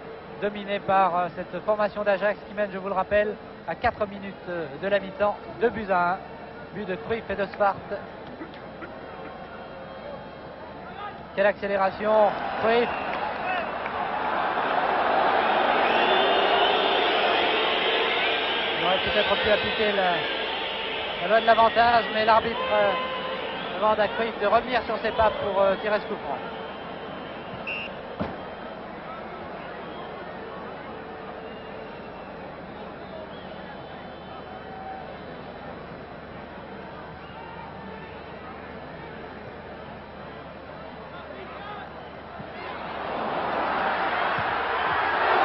dominé par cette formation d'Ajax qui mène, je vous le rappelle, à 4 minutes de la mi-temps, 2 buts à 1, but de Cruyff et de Svart. Quelle accélération, Cruyff. Il aurait peut-être pu appliquer la loi de l'avantage, mais l'arbitre demande à Cruyff de revenir sur ses pas pour tirer ce coup franc.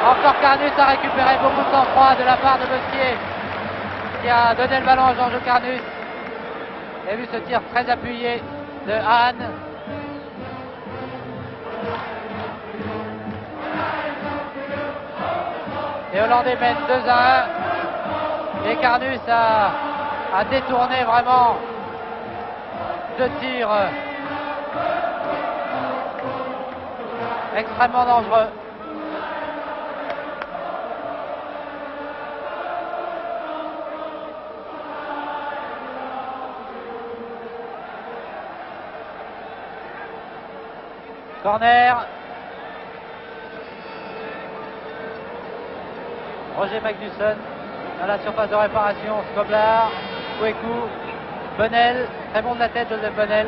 Encore Carnus a récupéré beaucoup de sang-froid de la part de Bosquier, qui a donné le ballon à Georges Carnus. Vous avez vu ce tir très appuyé de Hahn. Les Hollandais mènent 2 à 1. Et Carnus a détourné vraiment 2 tirs extrêmement dangereux. Corner. Roger Magnusson à la surface de réparation. Skoblar, Kweku, Bonnel. Très bon de la tête, Joseph Bonnel.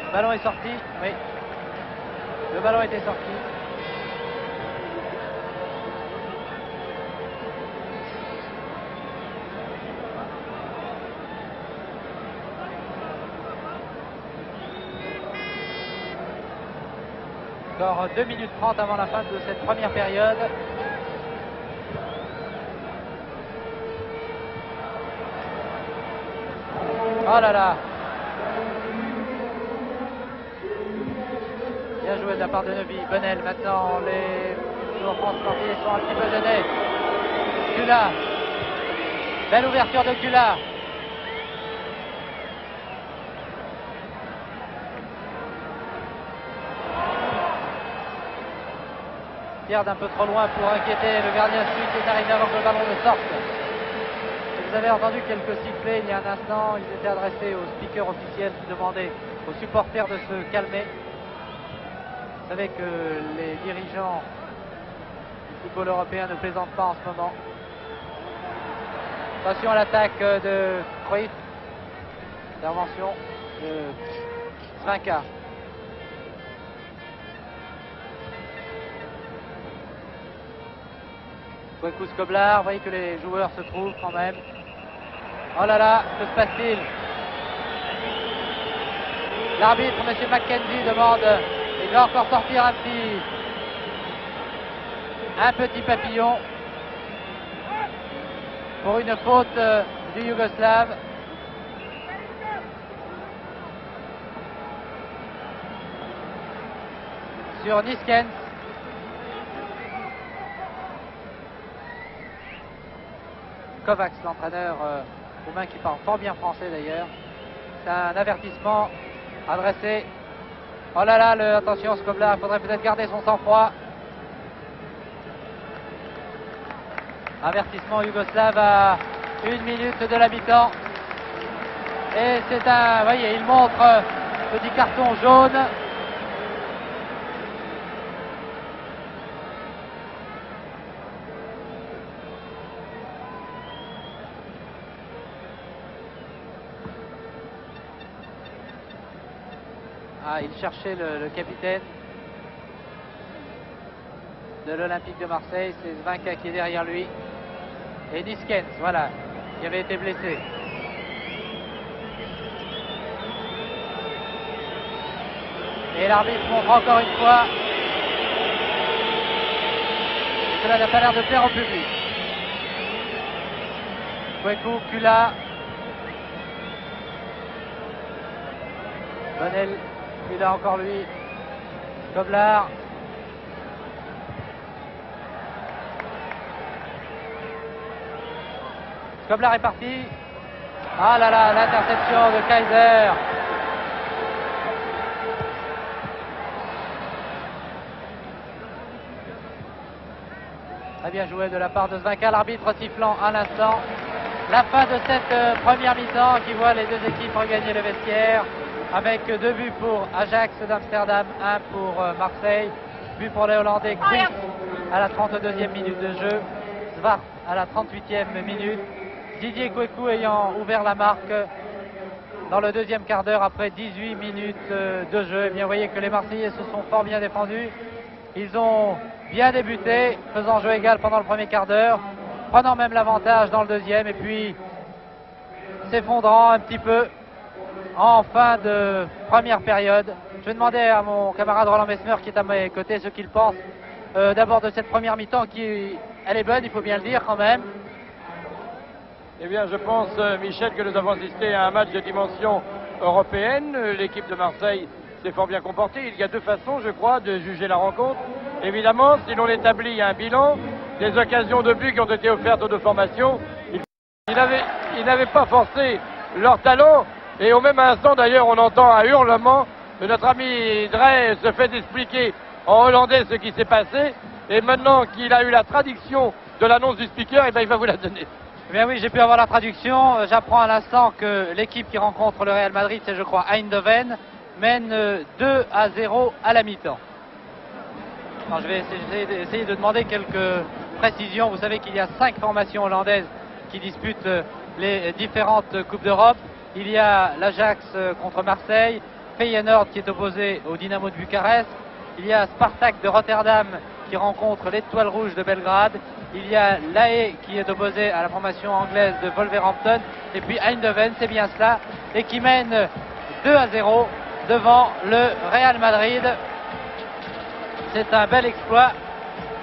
Le ballon est sorti. Oui. Le ballon était sorti. Encore 2 minutes 30 avant la fin de cette première période. Oh là là. Bien joué de la part de Neuvy. Bonnel maintenant. Les joueurs français sont un petit peu gênés. Gula. Belle ouverture de Gula. D'un peu trop loin pour inquiéter le gardien suisse qui est arrivé avant que le ballon ne sorte. Vous avez entendu quelques sifflets il y a un instant, ils étaient adressés au speaker officiel qui demandait aux supporters de se calmer. Vous savez que les dirigeants du football européen ne plaisantent pas en ce moment. Attention à l'attaque de Cruyff. Intervention de Svinka. Kweku Skoblar, vous voyez que les joueurs se trouvent quand même. Oh là là, que se passe-t-il? L'arbitre, M. McKenzie, demande, il va encore sortir un petit un petit papillon pour une faute du Yougoslave. Sur Niskens. Kovacs, l'entraîneur roumain qui parle fort bien français d'ailleurs. C'est un avertissement adressé. Oh là là, attention Skoblar, il faudrait peut-être garder son sang-froid. Avertissement yougoslave à 1 minute de la mi-temps. Et c'est un, vous voyez, il montre petit carton jaune. Ah, il cherchait le capitaine de l'Olympique de Marseille, c'est Zvinka qui est derrière lui. Et Niskens, voilà, qui avait été blessé. Et l'arbitre montre encore une fois. Et cela n'a pas l'air de plaire au public. Kweku, Kula. Bonnel, il a encore lui. Skoblar. Skoblar est parti. Ah là là, l'interception de Kaiser. Très bien joué de la part de Zvinka, l'arbitre sifflant à l'instant. La fin de cette première mi-temps qui voit les deux équipes regagner le vestiaire avec 2 buts pour Ajax d'Amsterdam, 1 pour Marseille. But pour les Hollandais, Chris à la 32e minute de jeu, Zwart à la 38e minute. Didier Kweku ayant ouvert la marque dans le deuxième quart d'heure après 18 minutes de jeu. Et bien, vous voyez que les Marseillais se sont fort bien défendus. Ils ont bien débuté, faisant jeu égal pendant le premier quart d'heure, prenant même l'avantage dans le deuxième et puis s'effondrant un petit peu en fin de première période. Je vais demander à mon camarade Roland Messmer qui est à mes côtés ce qu'il pense d'abord de cette première mi-temps qui, elle est bonne, il faut bien le dire quand même. Eh bien, je pense, Michel, que nous avons assisté à un match de dimension européenne. L'équipe de Marseille s'est fort bien comportée. Il y a 2 façons, je crois, de juger la rencontre. Évidemment, si l'on établit un bilan des occasions de but qui ont été offertes aux 2 formations, ils n'avaient pas forcé leur talent. Et au même instant, d'ailleurs, on entend un hurlement de notre ami Drey se fait expliquer en hollandais ce qui s'est passé. Et maintenant qu'il a eu la traduction de l'annonce du speaker, eh bien, il va vous la donner. Eh bien oui, j'ai pu avoir la traduction. J'apprends à l'instant que l'équipe qui rencontre le Real Madrid, c'est je crois Eindhoven, mène 2-0 à la mi-temps. Alors, je vais essayer de demander quelques précisions. Vous savez qu'il y a 5 formations hollandaises qui disputent les différentes Coupes d'Europe. Il y a l'Ajax contre Marseille, Feyenoord qui est opposé au Dynamo de Bucarest. Il y a Spartak de Rotterdam qui rencontre l'Étoile Rouge de Belgrade. Il y a l'AE qui est opposé à la formation anglaise de Wolverhampton. Et puis Eindhoven, c'est bien cela, et qui mène 2-0 devant le Real Madrid. C'est un bel exploit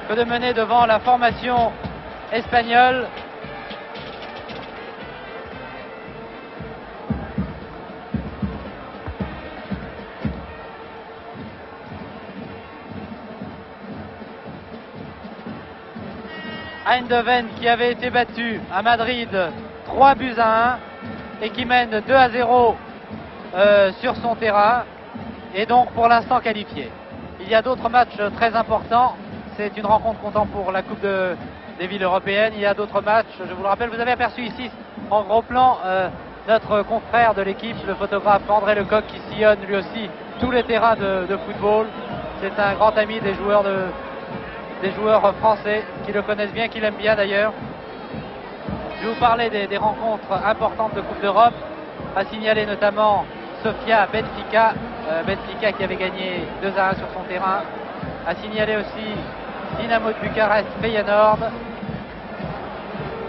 que de mener devant la formation espagnole. Eindhoven qui avait été battu à Madrid 3-1 et qui mène 2-0 sur son terrain et donc pour l'instant qualifié. Il y a d'autres matchs très importants. C'est une rencontre comptant pour la Coupe des villes européennes. Il y a d'autres matchs. Je vous le rappelle, vous avez aperçu ici en gros plan notre confrère de l'équipe, le photographe André Lecoq, qui sillonne lui aussi tous les terrains de football. C'est un grand ami des joueurs français qui le connaissent bien, qui l'aiment bien d'ailleurs. Je vais vous parler des rencontres importantes de Coupe d'Europe, à signaler notamment Sofia Benfica, Benfica qui avait gagné 2-1 sur son terrain, à signaler aussi Dynamo de Bucarest, Feyenoord.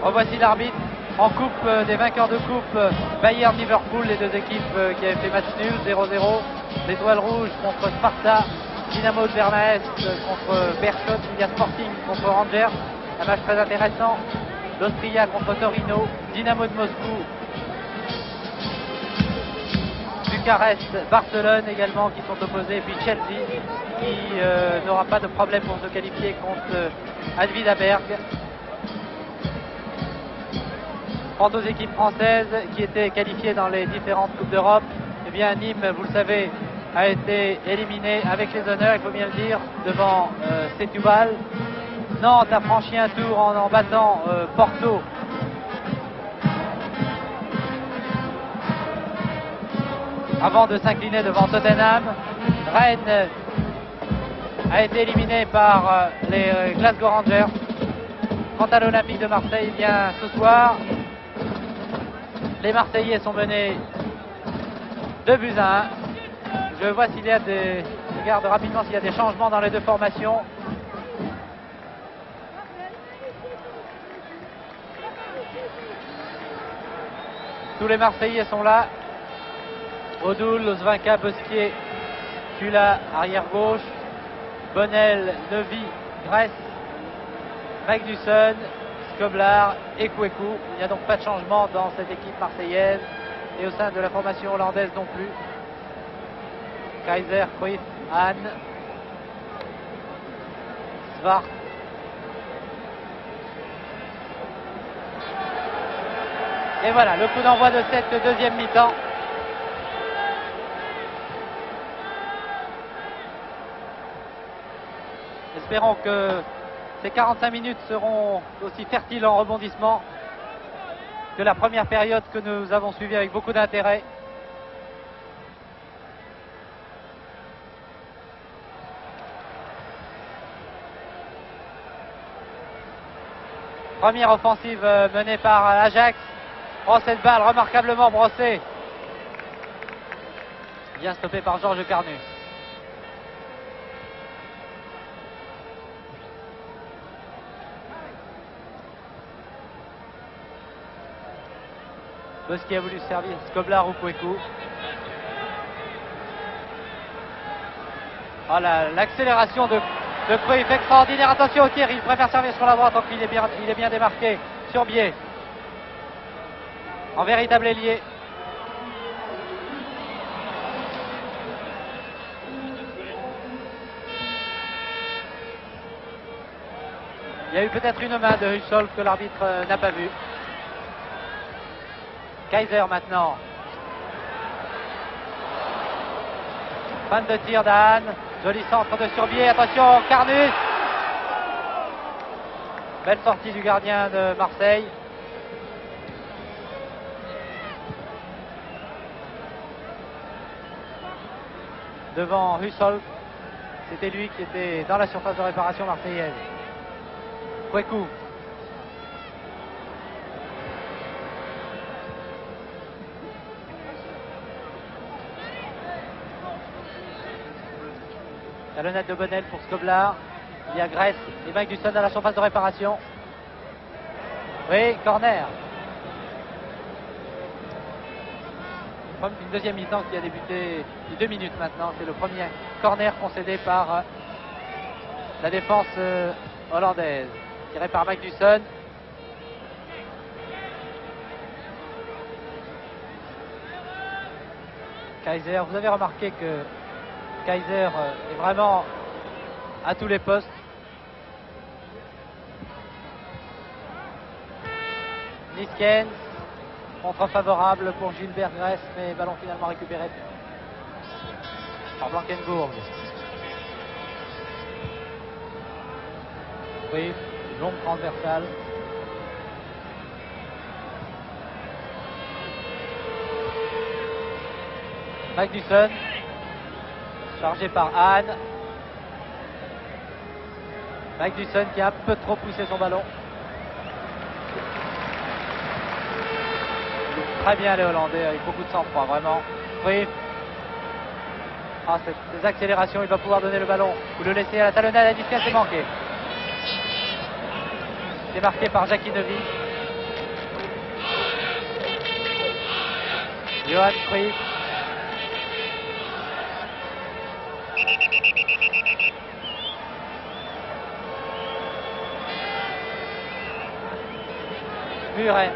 Revoici l'arbitre en coupe des vainqueurs de coupe, Bayern Liverpool, les 2 équipes qui avaient fait match nul 0-0, l'Étoile Rouge contre Sparta Dynamo de Bernaès contre Berchot, il y a Sporting contre Rangers, un match très intéressant. L'Austria contre Torino, Dynamo de Moscou, Bucarest, Barcelone également qui sont opposés, puis Chelsea qui n'aura pas de problème pour se qualifier contre Advida Berg. Quant aux équipes françaises qui étaient qualifiées dans les différentes Coupes d'Europe, eh bien Nîmes, vous le savez, a été éliminé avec les honneurs, il faut bien le dire, devant Setúbal. Nantes a franchi un tour en battant Porto. Avant de s'incliner devant Tottenham. Rennes a été éliminé par les Glasgow Rangers. Quant à l'Olympique de Marseille, eh bien ce soir, les Marseillais sont menés 2-1. Je vois s'il y a des... Je regarde rapidement s'il y a des changements dans les deux formations. Tous les Marseillais sont là. Odoul, Osvinka, Bosquier, Kula, arrière gauche. Bonnel, Neuvy, Grèce, Magnusson, Skoblar et Kweku. Il n'y a donc pas de changement dans cette équipe marseillaise et au sein de la formation hollandaise non plus. Kaiser, Cruyff, Hahn, Svart. Et voilà, le coup d'envoi de cette deuxième mi-temps. Espérons que ces 45 minutes seront aussi fertiles en rebondissement que la première période que nous avons suivie avec beaucoup d'intérêt. Première offensive menée par Ajax. Oh, cette balle remarquablement brossée. Bien stoppé par Georges Carnu. Bosquier a voulu servir Skoblar ou Kweku. Oh, l'accélération de Cruyff, extraordinaire. Attention au tir, il préfère servir sur la droite, donc il est bien démarqué sur biais. En véritable ailier. Il y a eu peut-être une main de Hussol que l'arbitre n'a pas vue. Kaiser maintenant. Fin de tir d'Hahn. Joli centre de Surbier. Attention, Carnus. Belle sortie du gardien de Marseille. Devant Hussol. C'était lui qui était dans la surface de réparation marseillaise. Kweku. Talonnade de Bonnel pour Skoblar. Il y a Grèce et Magnusson dans la surface de réparation. Oui, corner. Une deuxième mi-temps qui a débuté il y a 2 minutes maintenant. C'est le premier corner concédé par la défense hollandaise. Tiré par Magnusson. Kaiser, vous avez remarqué que Kaiser est vraiment à tous les postes. Niskens, contre favorable pour Gilbert Grèce, mais ballon finalement récupéré par Blankenburg. Oui, longue transversale. Magnusson, chargé par Hahn. Magnusson qui a un peu trop poussé son ballon. Très bien les Hollandais avec beaucoup de sang-froid, vraiment. Oui. Ah, ces accélérations, il va pouvoir donner le ballon ou le laisser à la talonnade. La distance est manquée. C'est marqué par Jackie Neuvy. Johan Cruyff. Muren.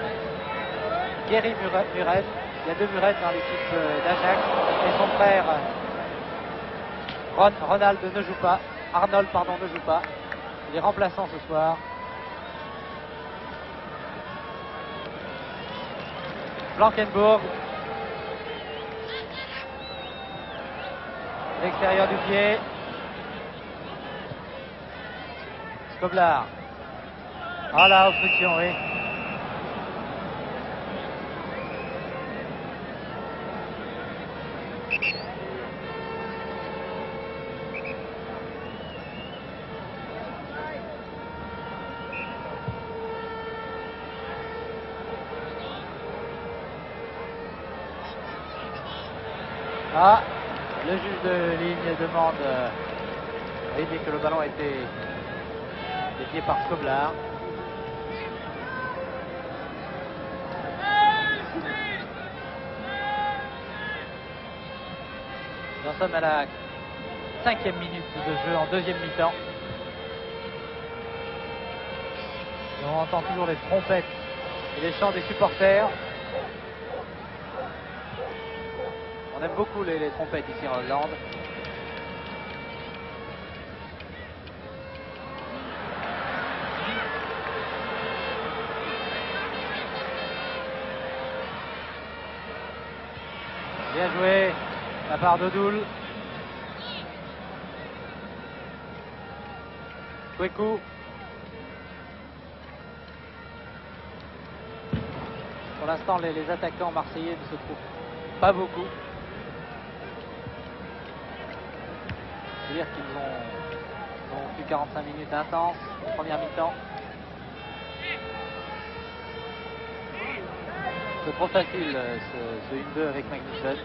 Gary Muren. Il y a 2 Muren dans l'équipe d'Ajax. Et son frère Ronald ne joue pas. Arnold, pardon, ne joue pas. Il est remplaçant ce soir. Blankenburg. L'extérieur du pied. Skoblar. Ah là, obstruction, oui. Ah, le juge de ligne demande, il dit que le ballon a été dévié par Skoblar. Nous sommes à la 5e minute de jeu en deuxième mi-temps. Et on entend toujours les trompettes et les chants des supporters. On aime beaucoup les trompettes ici en Hollande. Bien joué de la part d'Odoul. Kweku. Pour l'instant, les attaquants marseillais ne se trouvent pas beaucoup. C'est-à-dire qu'ils ont eu 45 minutes intenses, première mi-temps. C'est trop facile ce 1-2 avec Magnusson.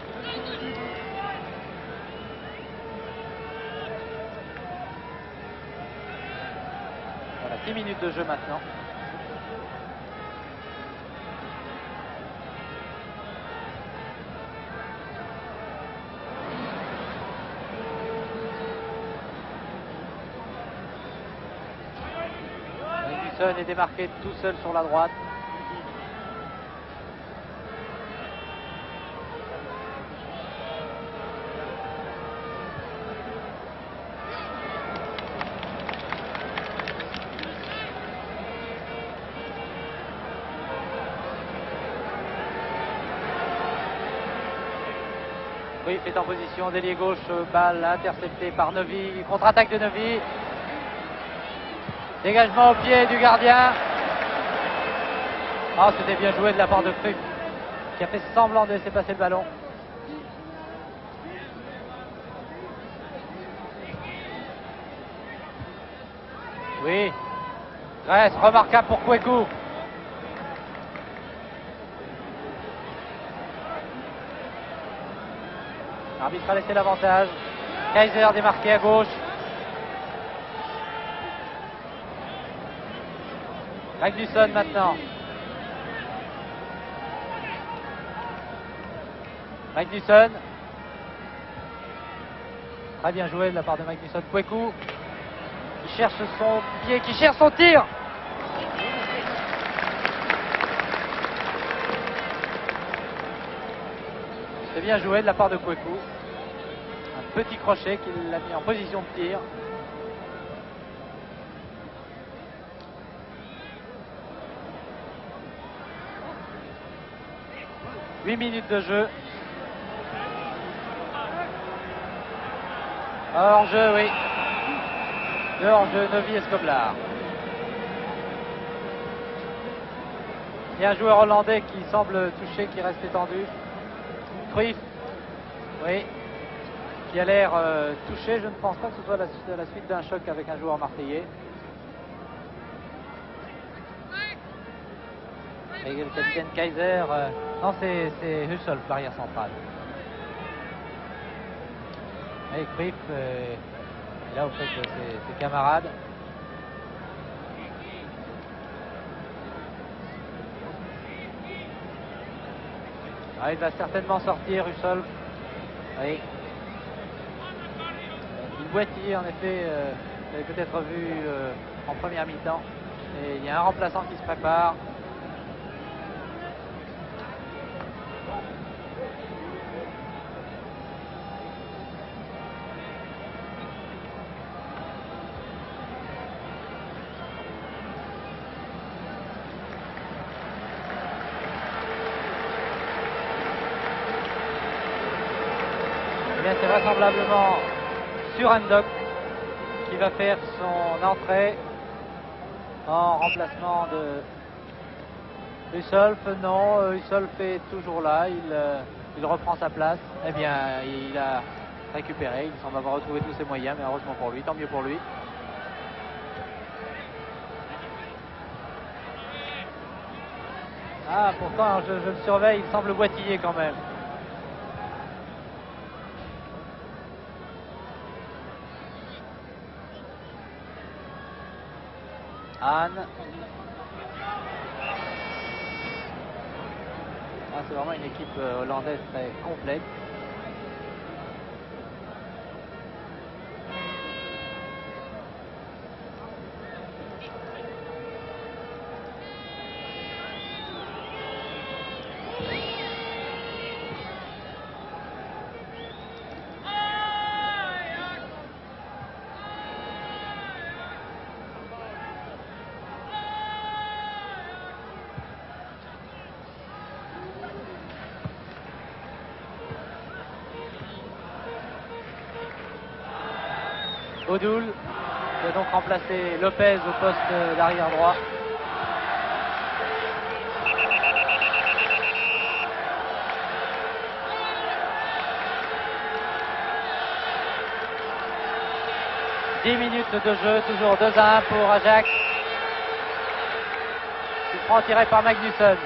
Voilà, 10 minutes de jeu maintenant. Magnusson est démarqué tout seul sur la droite. Oui, est en position d'ailier gauche, balle interceptée par Novy, contre-attaque de Novy. Dégagement au pied du gardien. Ah, c'était bien joué de la part de Krug, qui a fait semblant de laisser passer le ballon. Oui, Grèce, remarquable pour Kweku. L'arbitre a laissé l'avantage. Kaiser démarqué à gauche. Magnusson maintenant. Magnusson. Très bien joué de la part de Magnusson. Kweku qui cherche son pied, qui cherche son tir. C'est bien joué de la part de Kweku. Un petit crochet qui l'a mis en position de tir. « 8 minutes de jeu. Hors-jeu, oui. Le hors-jeu, Novy et Skoblar. Il y a un joueur hollandais qui semble touché, qui reste étendu. Cruyff, oui, qui a l'air touché. Je ne pense pas que ce soit la suite d'un choc avec un joueur marseillais. Et le capitaine Kaiser, non, c'est Hussel, l'arrière central. Et Cruyff est là auprès de ses camarades. Ah, il va certainement sortir, Hussel. Oui. Il boitille, en effet, vous avez peut-être vu en première mi-temps. Et il y a un remplaçant qui se prépare. bien, c'est vraisemblablement sur Ndok qui va faire son entrée en remplacement de Hussolf. Non, Hussolf est toujours là, il reprend sa place. Eh bien, il a récupéré, il semble avoir retrouvé tous ses moyens, mais heureusement pour lui, tant mieux pour lui. Ah, pourtant, je le surveille, il semble boitiller quand même. Anne. Ah, c'est vraiment une équipe hollandaise très complète. Odoul qui a donc remplacé Lopez au poste d'arrière droit. « 10 minutes de jeu, toujours 2-1 pour Ajax. Coup franc tiré par Magnusson.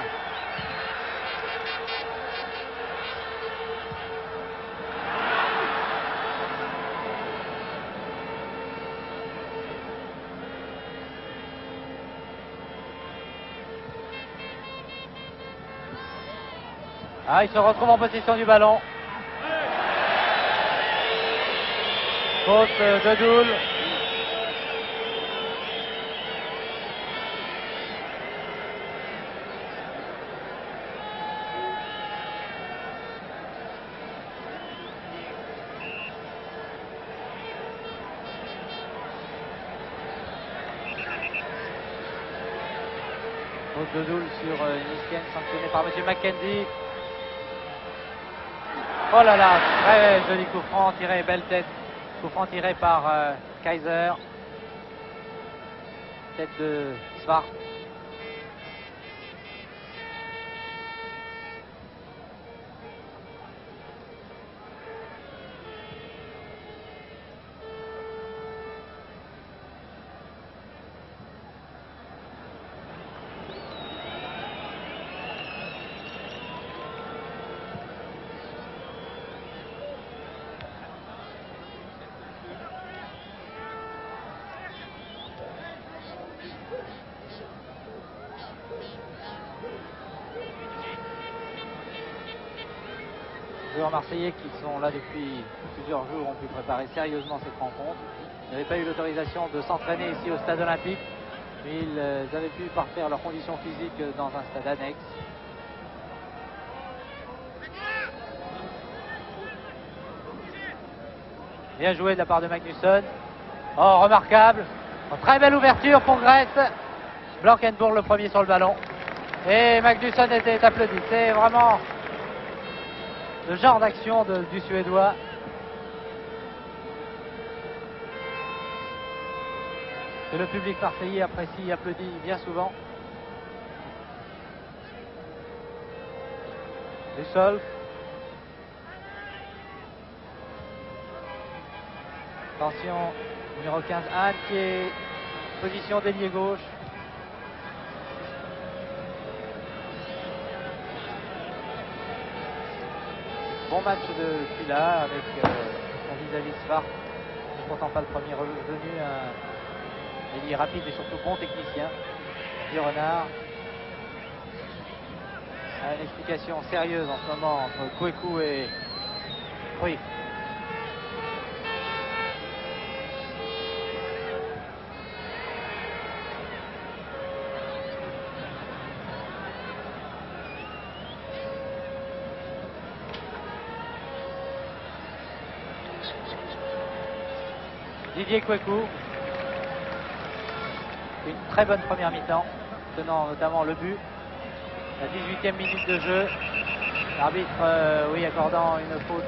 Ah, il se retrouve en possession du ballon. Faute de Doul. Faute de Doul sur Niskian, sanctionné par M. McKenzie. Oh là là, très joli coup franc tiré, belle tête. Coup franc tiré par Kaiser. Tête de Svart. Les joueurs marseillais qui sont là depuis plusieurs jours ont pu préparer sérieusement cette rencontre. Ils n'avaient pas eu l'autorisation de s'entraîner ici au stade olympique, mais ils avaient pu parfaire leurs conditions physiques dans un stade annexe. Bien joué de la part de Magnusson. Oh, remarquable. Oh, très belle ouverture pour Grèce. Blankenburg le premier sur le ballon. Et Magnusson était applaudi. C'est vraiment le genre d'action du Suédois. Que le public marseillais apprécie et applaudit bien souvent. Hussolf. Attention, numéro 15, Anne qui est position d'ailier gauche. Bon match de Fila avec son vis-à-vis Svart. C'est pourtant pas le premier revenu, un ailier rapide et surtout bon technicien. Du Renard. Une explication sérieuse en ce moment entre Kweku et Cruyff. Didier Kweku, une très bonne première mi-temps, tenant notamment le but. La 18e minute de jeu, l'arbitre, oui, accordant une faute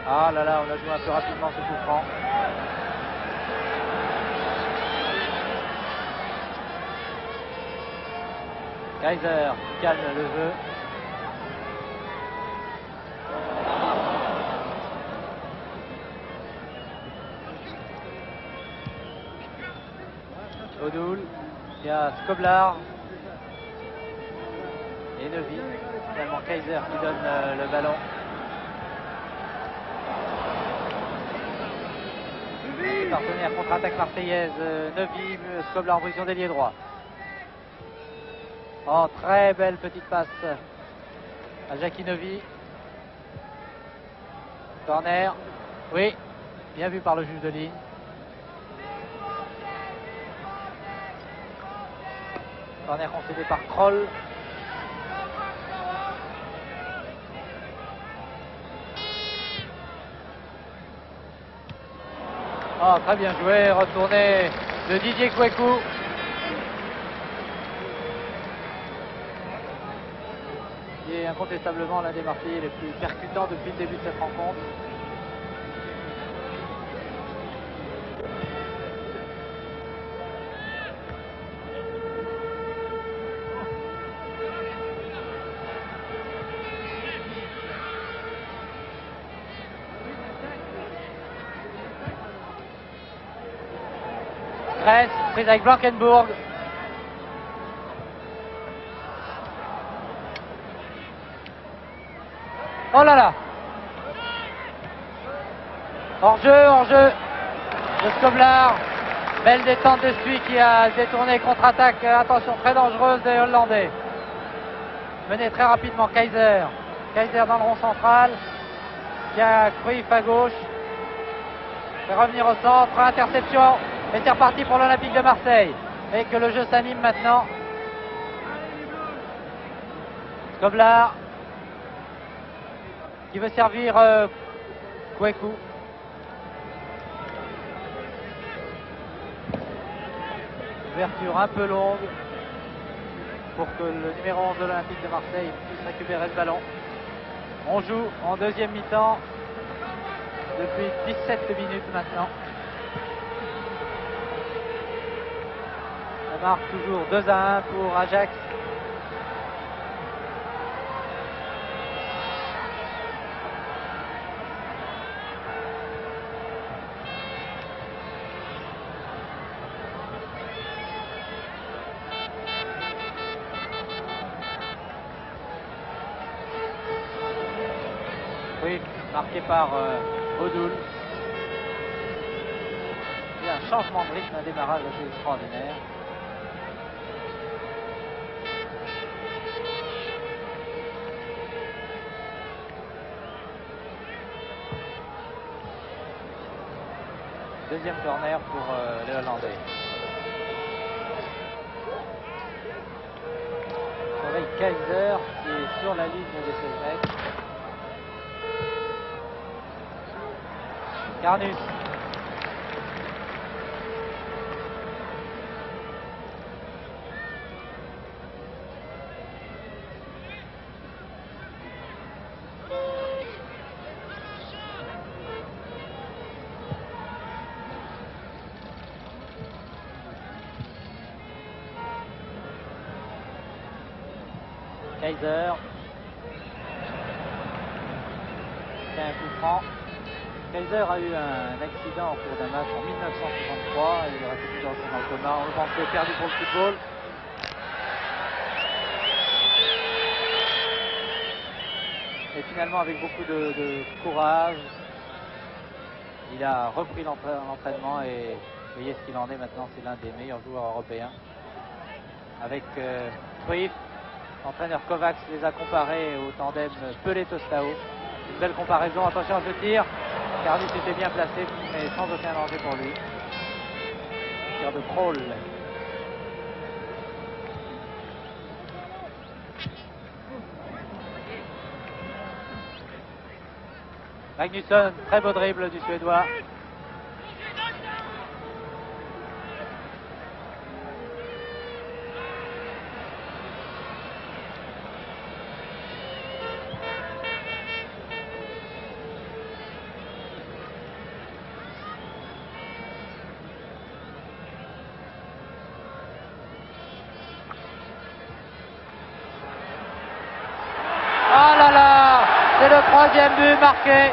Ah là là, on a joué un peu rapidement ce coup franc. Kaiser qui calme le jeu. Odoul, il y a Skoblar et Neuville. Finalement Kaiser qui donne le ballon. Les partenaires contre-attaque marseillaise, Neuville, Skoblar en position d'ailier droit. Oh, très belle petite passe à Jackie Neuville. Corner, oui, bien vu par le juge de ligne. Corner concédé par Kroll. Oh, très bien joué, retourné de Didier Kouekou. Qui est incontestablement l'un des Marseillais les plus percutants depuis le début de cette rencontre. Grèce, prise avec Blankenburg. Oh là là! Hors-jeu de Skoblar. Belle détente de celui qui a détourné contre-attaque. Attention, très dangereuse des Hollandais. Mené très rapidement Kaiser. Kaiser dans le rond central. Il y a Cruyff à gauche. Fait revenir au centre. Interception. Et c'est reparti pour l'Olympique de Marseille. Et que le jeu s'anime maintenant. Skoblar qui veut servir Kouekou. Ouverture un peu longue pour que le numéro 11 de l'Olympique de Marseille puisse récupérer le ballon. On joue en deuxième mi-temps depuis 17 minutes maintenant. Ça marque toujours 2-1 pour Ajax. Oui, marqué par Odoul. C'est un changement de rythme, un démarrage assez extraordinaire. Deuxième corner pour les Hollandais. Avec Kaiser qui est sur la ligne des 16 mètres. Carnus. Kaiser. C'est un coup franc. Kaiser a eu un accident au cours d'un match en 1963. Il est resté plusieurs jours dans le coma. On le pensait perdu pour le football. Et finalement, avec beaucoup de courage, il a repris l'entraînement et vous voyez ce qu'il en est maintenant. C'est l'un des meilleurs joueurs européens. Avec Cruyff, l'entraîneur Kovacs les a comparés au tandem Pelé-Tostao. Une belle comparaison. Attention à ce tir. Carnus était bien placé, mais sans aucun danger pour lui. Tir de Kroll. Magnusson, très beau dribble du Suédois. troisième but marqué.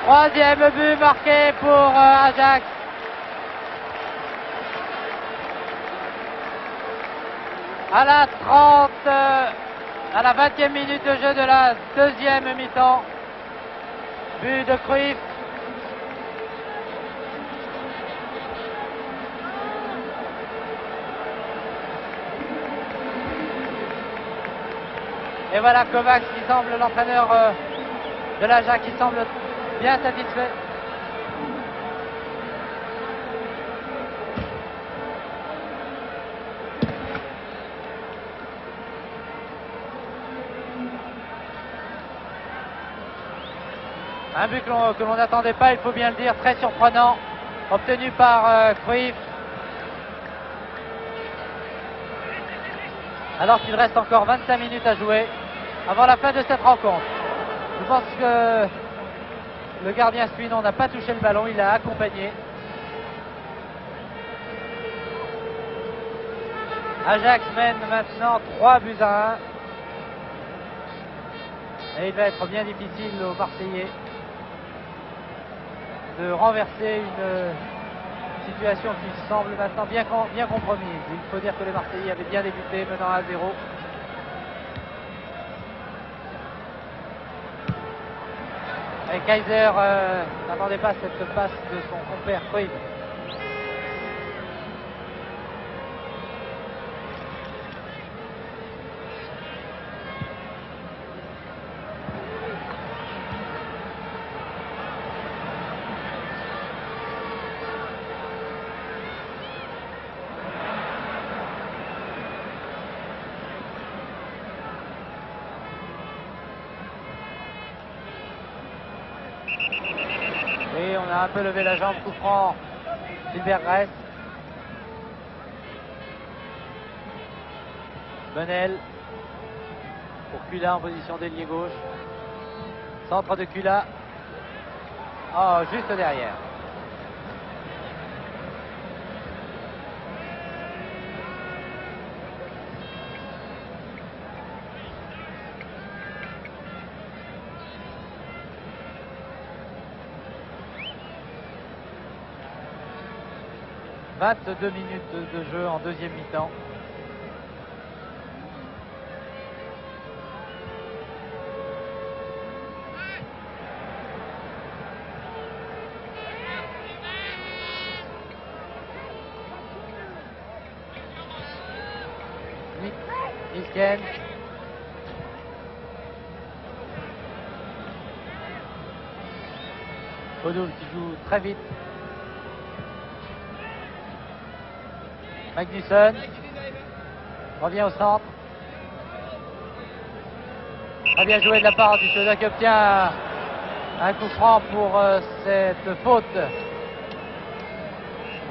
Troisième but marqué pour Ajax. À la 20e minute de jeu de la deuxième mi-temps. But de Cruyff. Et voilà Kovacs qui semble, l'entraîneur de l'Ajax, qui semble bien satisfait. Un but que l'on n'attendait pas, il faut bien le dire, très surprenant, obtenu par Cruyff. Alors qu'il reste encore 25 minutes à jouer avant la fin de cette rencontre. Je pense que le gardien Suinon n'a pas touché le ballon, il a accompagné. Ajax mène maintenant 3 buts à 1. Et il va être bien difficile aux Marseillais de renverser une situation qui semble maintenant bien compromise. Il faut dire que les Marseillais avaient bien débuté, menant à 0. Et Kaiser n'attendait pas cette passe de son compère Cruyff. Et on a un peu levé la jambe, coup franc, Gilbert Grèce. Benel pour Kula en position d'ailier gauche. Centre de Kula. Oh, juste derrière. « 22 minutes de jeu en deuxième mi-temps. Nisken. Odoul qui joue très vite. Magnusson revient au centre. Très bien joué de la part du Suédois qui obtient un coup franc pour cette faute.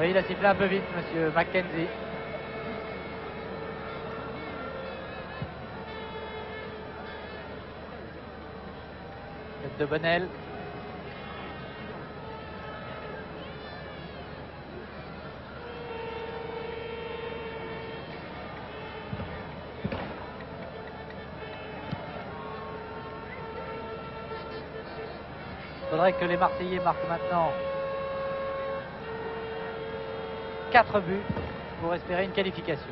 Oui, il a sifflé un peu vite, monsieur Mackenzie. Tête de Bonnel. Il faudrait que les Marseillais marquent maintenant 4 buts pour espérer une qualification.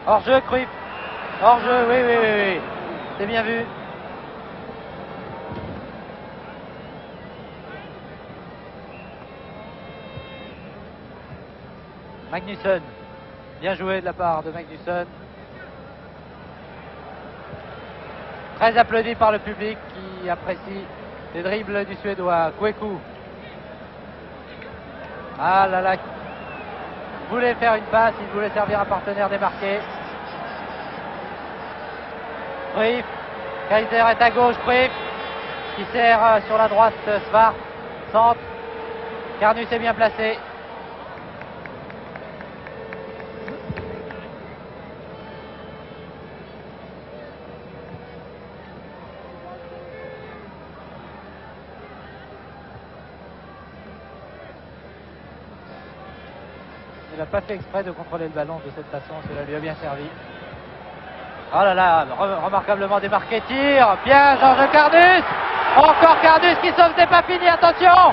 Hors-jeu, Cruyff. Hors-jeu, oui. C'est bien vu. Magnusson, bien joué de la part de Magnusson. Très applaudi par le public qui apprécie les dribbles du Suédois. Kweku. Ah là là. Il voulait faire une passe, il voulait servir un partenaire démarqué. Cruyff. Kaiser est à gauche, Cruyff qui sert sur la droite Svart. Centre. Carnus est bien placé. Il n'a pas fait exprès de contrôler le ballon de cette façon, cela lui a bien servi. Oh là là, remarquablement démarqué, tir, bien Georges Cardus, encore Cardus qui sauve, c'est pas fini, attention.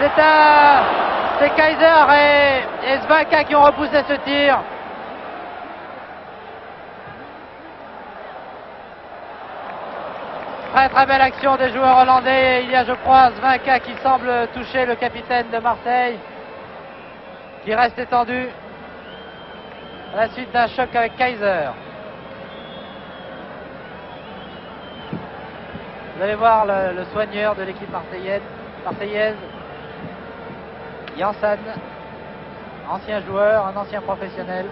C'est Kaiser et Svanka qui ont repoussé ce tir. Très très belle action des joueurs hollandais. Il y a, je crois, Svanka qui semble toucher le capitaine de Marseille, qui reste étendu à la suite d'un choc avec Kaiser. Vous allez voir le soigneur de l'équipe marseillaise, Janssen, ancien joueur, un ancien professionnel.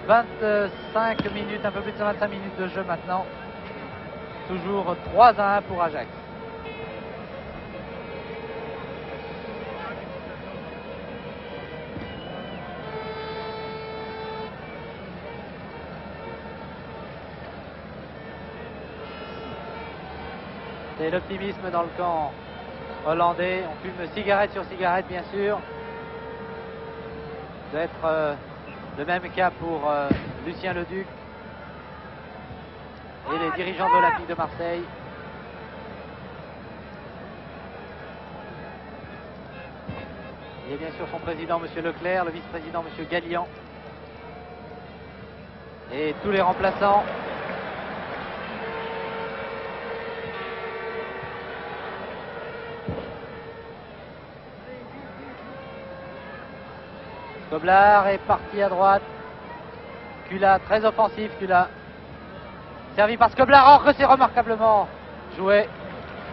« 25 minutes, un peu plus de 25 minutes de jeu maintenant. Toujours 3-1 pour Ajax. » C'est l'optimisme dans le camp hollandais. On fume cigarette sur cigarette, bien sûr. Ça doit être le même cas pour Lucien Leduc et les dirigeants de l'Olympique de Marseille. Il y a bien sûr son président, M. Leclerc, le vice-président, M. Gallian, et tous les remplaçants. Koblard est parti à droite. Kula, très offensif, Kula. Servi par Koblard, que c'est remarquablement joué.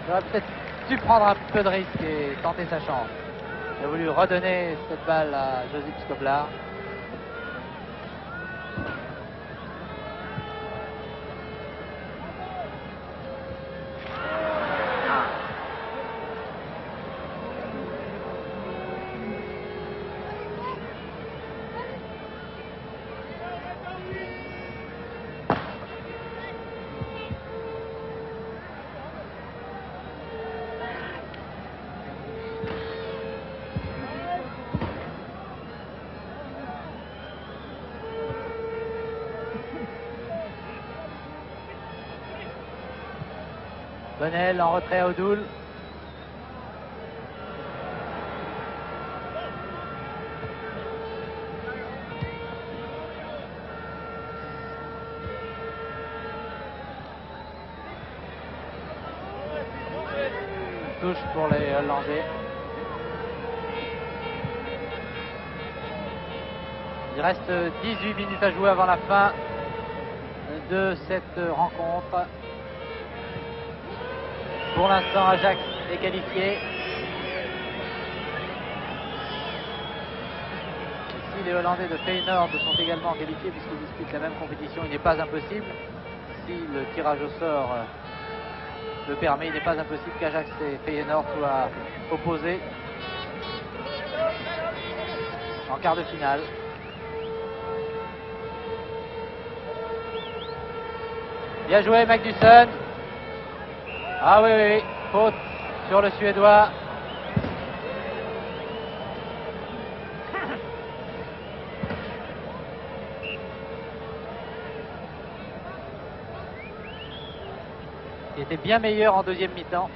Il aurait peut-être dû prendre un peu de risque et tenter sa chance. Il a voulu redonner cette balle à Josip Koblard. Bonnel en retrait à Odoul. Touche pour les Hollandais. Il reste 18 minutes à jouer avant la fin de cette rencontre. Pour l'instant, Ajax est qualifié. Si les Hollandais de Feyenoord sont également qualifiés puisqu'ils disputent la même compétition, il n'est pas impossible, si le tirage au sort le permet, il n'est pas impossible qu'Ajax et Feyenoord soient opposés en quart de finale. Bien joué, Magnusson. Ah oui, oui, oui, faute sur le Suédois. Qui était bien meilleur en deuxième mi-temps.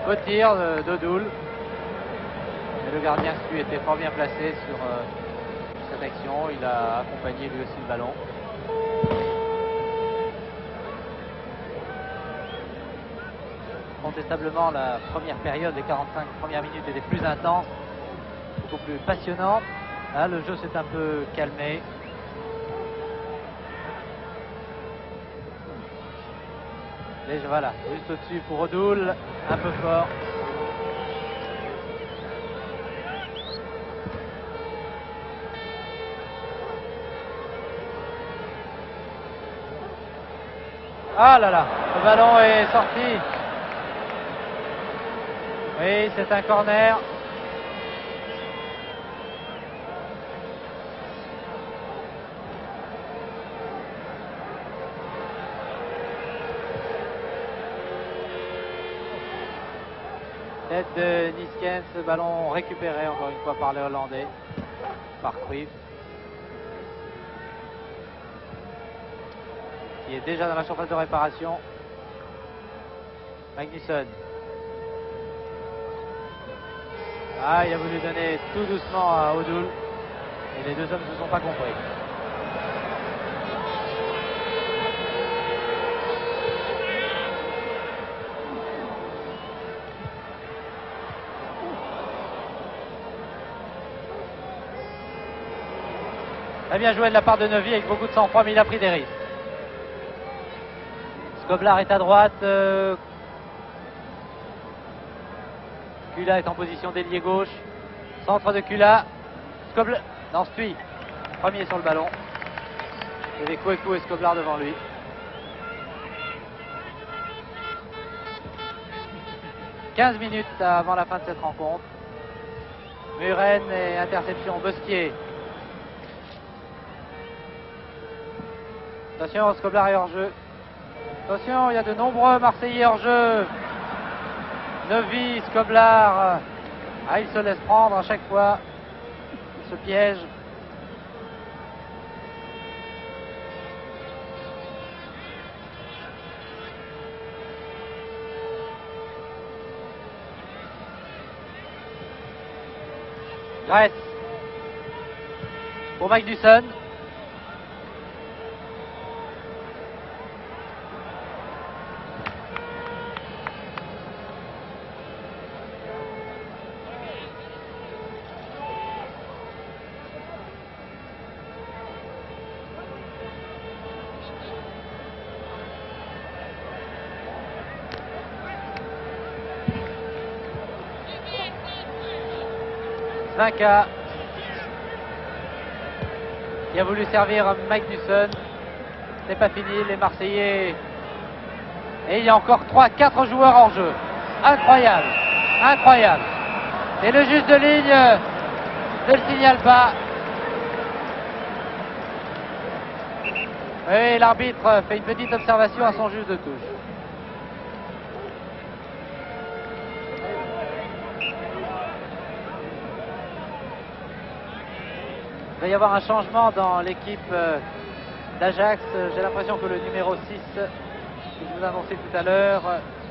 Beau tir d'Odoul. Le gardien Su était fort bien placé sur cette action. Il a accompagné lui aussi le ballon. Contestablement, la première période, les 45 premières minutes étaient plus intenses, beaucoup plus passionnantes. Là, le jeu s'est un peu calmé. Et voilà, juste au-dessus pour Odoul, un peu fort. Ah là là, le ballon est sorti Oui, c'est un corner. Tête de Niskens, ballon récupéré encore une fois par les Hollandais, par Cruyff, qui est déjà dans la surface de réparation. Magnusson. Ah, il a voulu donner tout doucement à Odul et les deux hommes ne se sont pas compris. Très bien joué de la part de Neuvy avec beaucoup de sang-froid, mais il a pris des risques. Skoblar est à droite. Kula est en position d'ailier gauche. Centre de Kula. Skoblar. Non, Stui. Premier sur le ballon. Il y avait Kweku et Skoblar devant lui. « 15 minutes avant la fin de cette rencontre. Muren et interception. Bosquier. Attention, Skoblar est hors jeu. Attention, il y a de nombreux Marseillais hors jeu. Neuvy, Skoblar. Ah, il se laisse prendre à chaque fois. Il se piège. Grèce. Pour Magnusson. Svinka qui a voulu servir Magnusson. C'est pas fini, les Marseillais. Et il y a encore 3-4 joueurs en jeu. Incroyable, incroyable. Et le juge de ligne ne le signale pas. Et l'arbitre fait une petite observation à son juge de touche. Il va y avoir un changement dans l'équipe d'Ajax. J'ai l'impression que le numéro 6, que je vous annonçais tout à l'heure,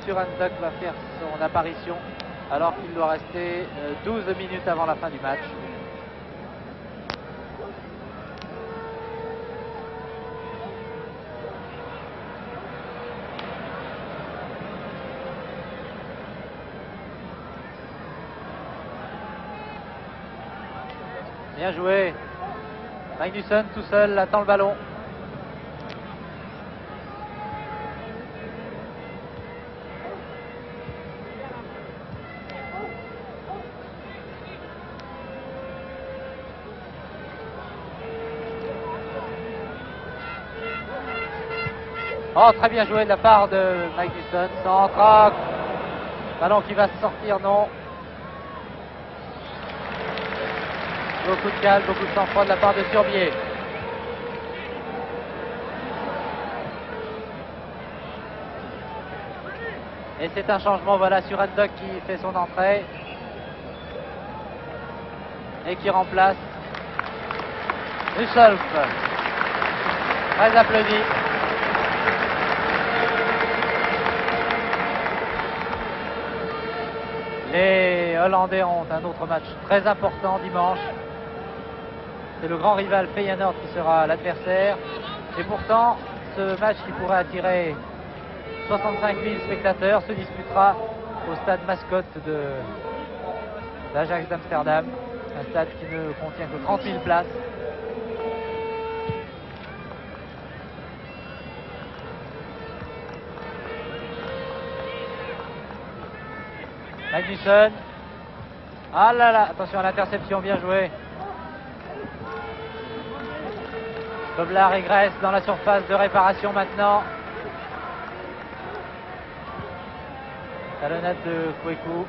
Suranduk va faire son apparition alors qu'il doit rester 12 minutes avant la fin du match. Bien joué. Magnusson tout seul attend le ballon. Oh, très bien joué de la part de Magnusson. Centre. Ballon qui va sortir, non. Beaucoup de calme, beaucoup de sang-froid de la part de Turbier. Et c'est un changement, voilà, sur Suranduk qui fait son entrée. Et qui remplace Russolf. Très applaudi. Les Hollandais ont un autre match très important dimanche. C'est le grand rival Feyenoord qui sera l'adversaire. Et pourtant, ce match qui pourrait attirer 65 000 spectateurs se disputera au stade mascotte d'Ajax d'Amsterdam. Un stade qui ne contient que 30 000 places. Magnusson. Ah là là, attention à l'interception, bien joué. Skoblar et Grèce dans la surface de réparation maintenant. Talonnade de Kweku.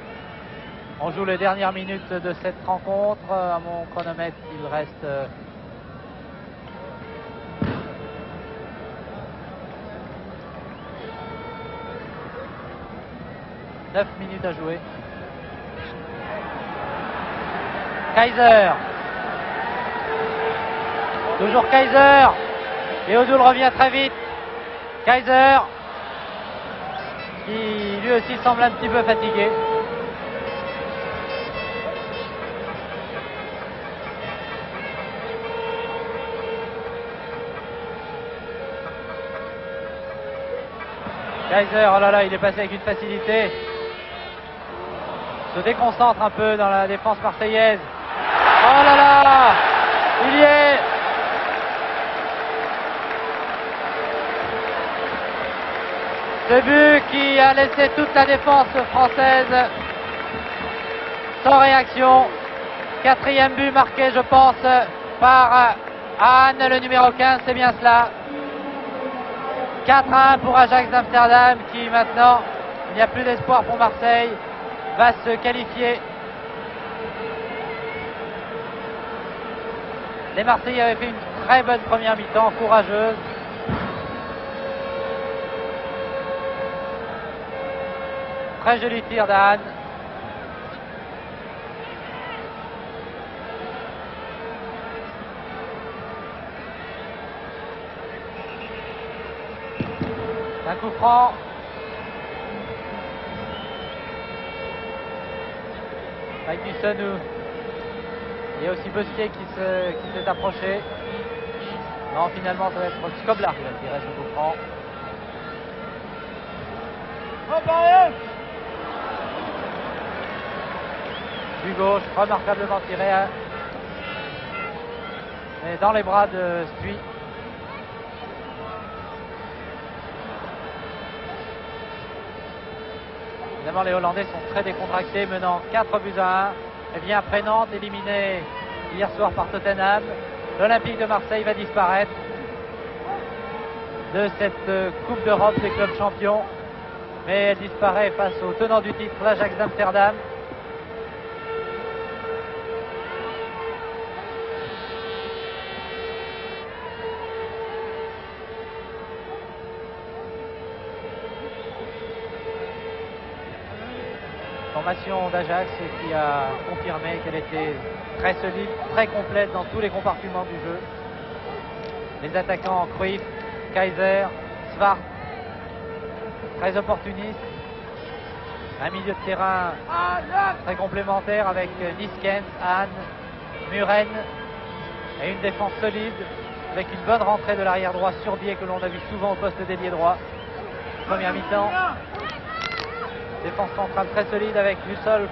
On joue les dernières minutes de cette rencontre. À mon chronomètre, il reste 9 minutes à jouer. Kaiser. Toujours Kaiser. Et Odul revient très vite. Kaiser, qui lui aussi semble un petit peu fatigué. Kaiser, oh là là, il est passé avec une facilité. Se déconcentre un peu dans la défense marseillaise. Oh là là, il y est. Ce but qui a laissé toute la défense française sans réaction. 4e but marqué, je pense, par Anne, le numéro 15, c'est bien cela. 4-1 pour Ajax d'Amsterdam qui maintenant, il n'y a plus d'espoir pour Marseille, va se qualifier. Les Marseillais avaient fait une très bonne première mi-temps, courageuse. Très joli tir d'Anne. Un coup franc. Avec du Senou. Il y a aussi Bosquier qui s'est approché. Non, finalement, ça va être Skoblar qui va tirer ce coup franc. Du gauche, remarquablement tiré. Mais dans les bras de Stuy. Évidemment, les Hollandais sont très décontractés, menant 4 buts à 1. Et bien après Nantes, éliminé hier soir par Tottenham, l'Olympique de Marseille va disparaître de cette Coupe d'Europe des clubs champions. Mais elle disparaît face au tenant du titre, l'Ajax d'Amsterdam. Formation d'Ajax qui a confirmé qu'elle était très solide, très complète dans tous les compartiments du jeu. Les attaquants Cruyff, Kaiser, Svart, très opportunistes. Un milieu de terrain très complémentaire avec Niskens, Anne, Muren et une défense solide avec une bonne rentrée de l'arrière droit sur biais que l'on a vu souvent au poste d'ailier droit. Première mi-temps. Défense centrale très solide avec Nussolf,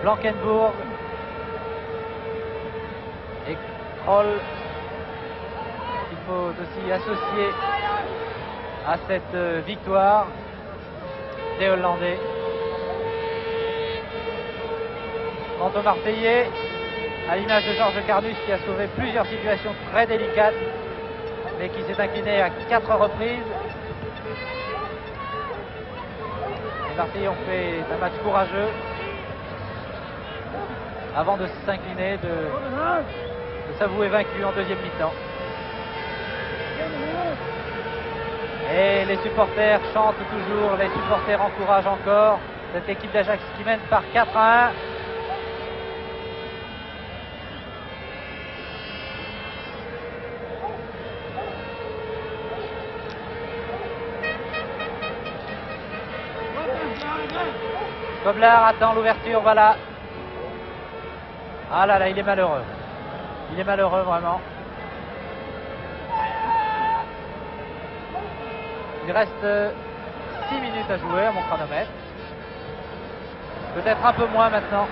Blankenburg et Kroll, qu'il faut aussi associer à cette victoire des Hollandais. Quant aux Marseillais, à l'image de Georges Carnus qui a sauvé plusieurs situations très délicates, mais qui s'est incliné à 4 reprises. Les Marseillais ont fait un match courageux avant de s'incliner, de s'avouer vaincu en deuxième mi-temps. Et les supporters chantent toujours, les supporters encouragent encore cette équipe d'Ajax qui mène par 4-1. Skoblar attend l'ouverture, voilà. Ah là là, il est malheureux. Il est malheureux vraiment. Il reste 6 minutes à jouer à mon chronomètre. Peut-être un peu moins maintenant.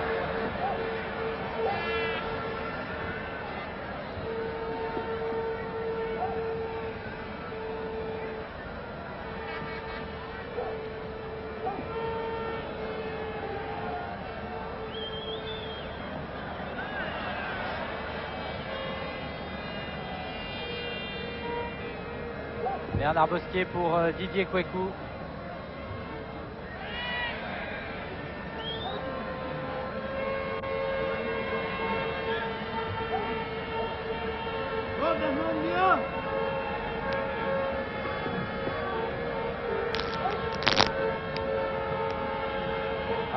Bernard Bosquier pour Didier Kweku.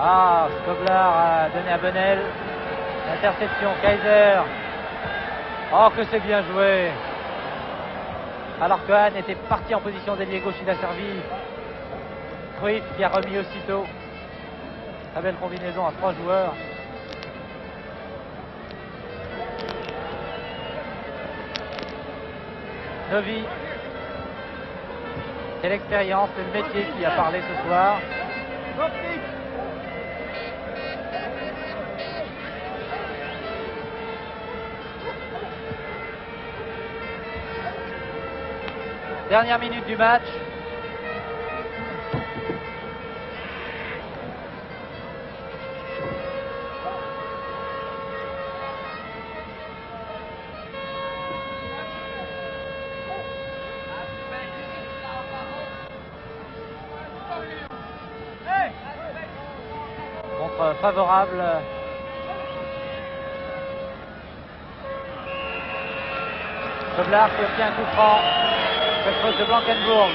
Ah, Skoblar a donné à Bonnel. Interception, Kaiser. Oh, que c'est bien joué. Alors que Hahn était parti en position d'ailier gauche, il a servi. Cruyff qui a remis aussitôt. Très belle combinaison à 3 joueurs. Novi. C'est l'expérience, c'est le métier qui a parlé ce soir. Dernière minute du match. Contre favorable. Skoblar qui obtient un coup franc. Cette faute de Blankenburg.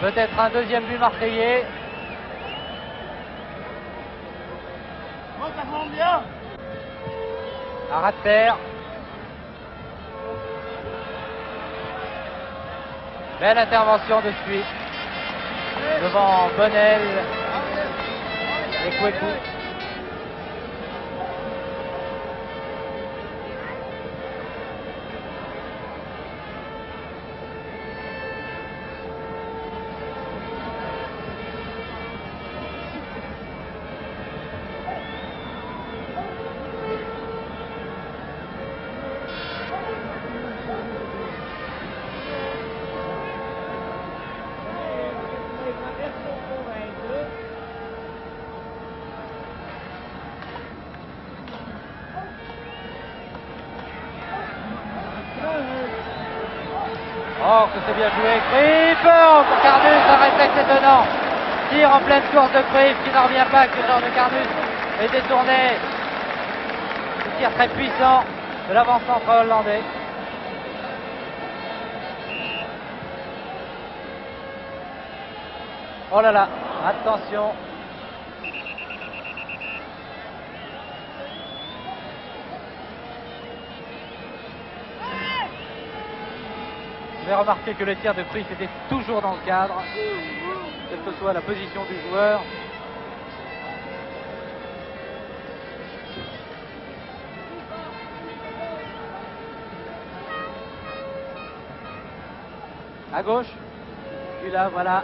Peut-être un deuxième but marseillais. Un ras de terre. Belle intervention de suite. Devant Bonnel et Kweku. Oh, que c'est bien joué. Cruyff pour Carnus, un réflexe étonnant. Tire en pleine course de Cruyff qui n'en revient pas, que le genre de Carnus est détourné. Ce tir très puissant de l'avant-centre hollandais. Oh là là, attention. Vous avez remarqué que le tir de Cruyff était toujours dans le cadre, quelle que soit la position du joueur. À gauche, puis là, voilà.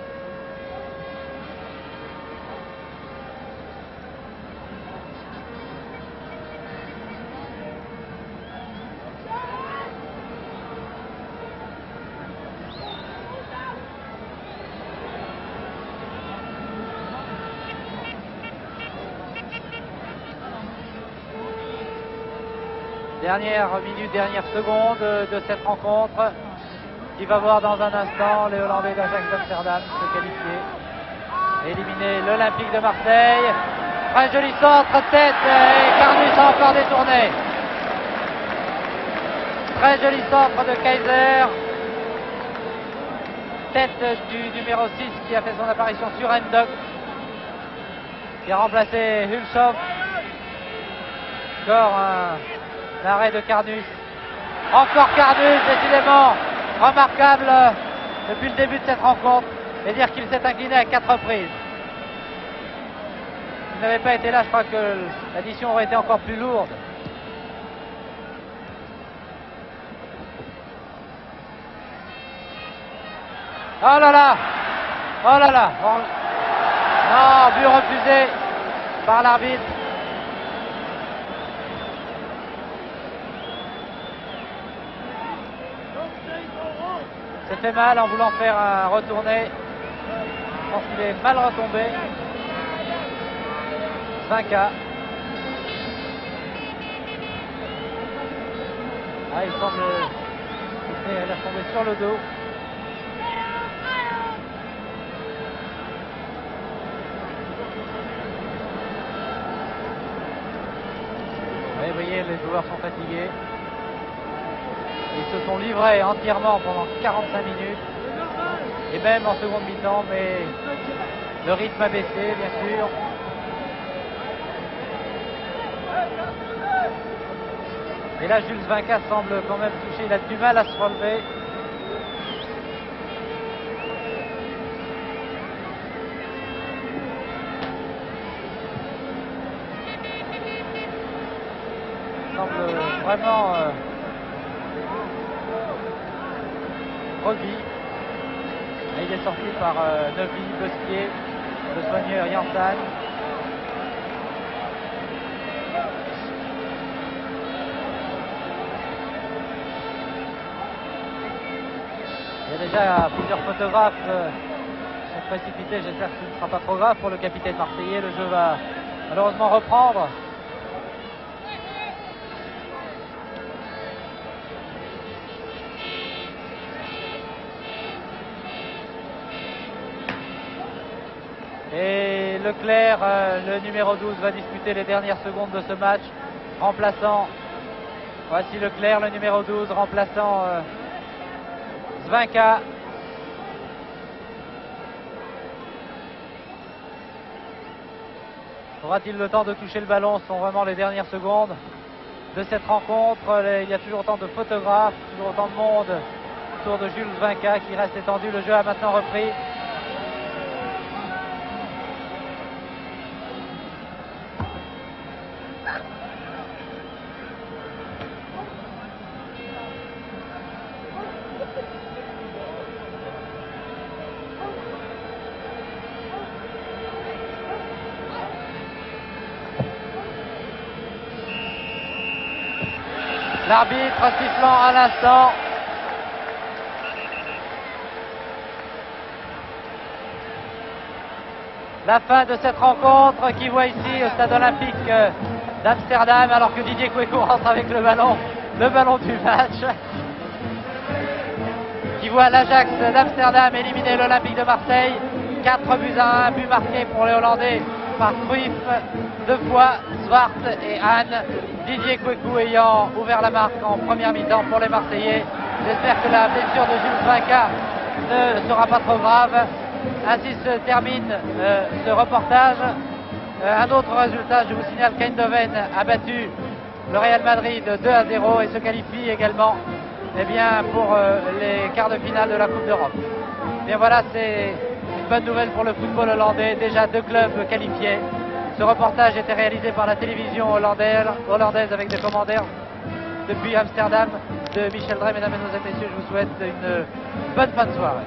Dernière minute, dernière seconde de cette rencontre qui va voir dans un instant les Hollandais d'Ajax d'Amsterdam se qualifier et éliminer l'Olympique de Marseille. Très joli centre, tête et Carnus a encore détourné. Très joli centre de Kaiser. Tête du numéro 6 qui a fait son apparition sur Endok, qui a remplacé Hulshoff. Encore un arrêt de Carnus. Encore Carnus, décidément remarquable depuis le début de cette rencontre, et dire qu'il s'est incliné à 4 reprises. S'il n'avait pas été là, je crois que l'addition aurait été encore plus lourde. Oh là là! Oh là là! Non, but refusé par l'arbitre. C'est fait mal en voulant faire un retourné. Je pense qu'il est mal retombé. 5-A. Ah, il semble qu'il est tombé sur le dos. Oui, vous voyez, les joueurs sont fatigués. Ils se sont livrés entièrement pendant 45 minutes et même en seconde mi-temps, mais Le rythme a baissé, bien sûr. Et là, Jules Vinca semble quand même toucher. Il a du mal à se relever. Il semble vraiment revu. Et il est sorti par Neuvy, Bosquier, le soigneur Janssen. Il y a déjà plusieurs photographes qui sont précipités. J'espère que ce ne sera pas trop grave pour le capitaine marseillais. Le jeu va malheureusement reprendre. Et Leclerc, le numéro 12, va disputer les dernières secondes de ce match, remplaçant, voici Leclerc, le numéro 12, remplaçant Zvinka. Aura-t-il le temps de toucher le ballon? Ce sont vraiment les dernières secondes de cette rencontre. Il y a toujours autant de photographes, toujours autant de monde autour de Jules Zvinka qui reste étendu. Le jeu a maintenant repris. L'arbitre sifflant à l'instant. La fin de cette rencontre qui voit ici au stade olympique d'Amsterdam, alors que Didier Cueco rentre avec le ballon du match, qui voit l'Ajax d'Amsterdam éliminer l'Olympique de Marseille. 4-1, but marqué pour les Hollandais par Cruyff, 2 fois Zwart et Hahn. Didier Cueco ayant ouvert la marque en première mi-temps pour les Marseillais. J'espère que la blessure de Jules Vinca ne sera pas trop grave. Ainsi se termine ce reportage. Un autre résultat, je vous signale qu'Eindhoven a battu le Real Madrid 2-0 et se qualifie également pour les quarts de finale de la Coupe d'Europe. Bien voilà, c'est une bonne nouvelle pour le football hollandais. Déjà 2 clubs qualifiés. Ce reportage était réalisé par la télévision hollandaise avec des commentaires depuis Amsterdam de Michel Drey. Mesdames et messieurs, je vous souhaite une bonne fin de soirée.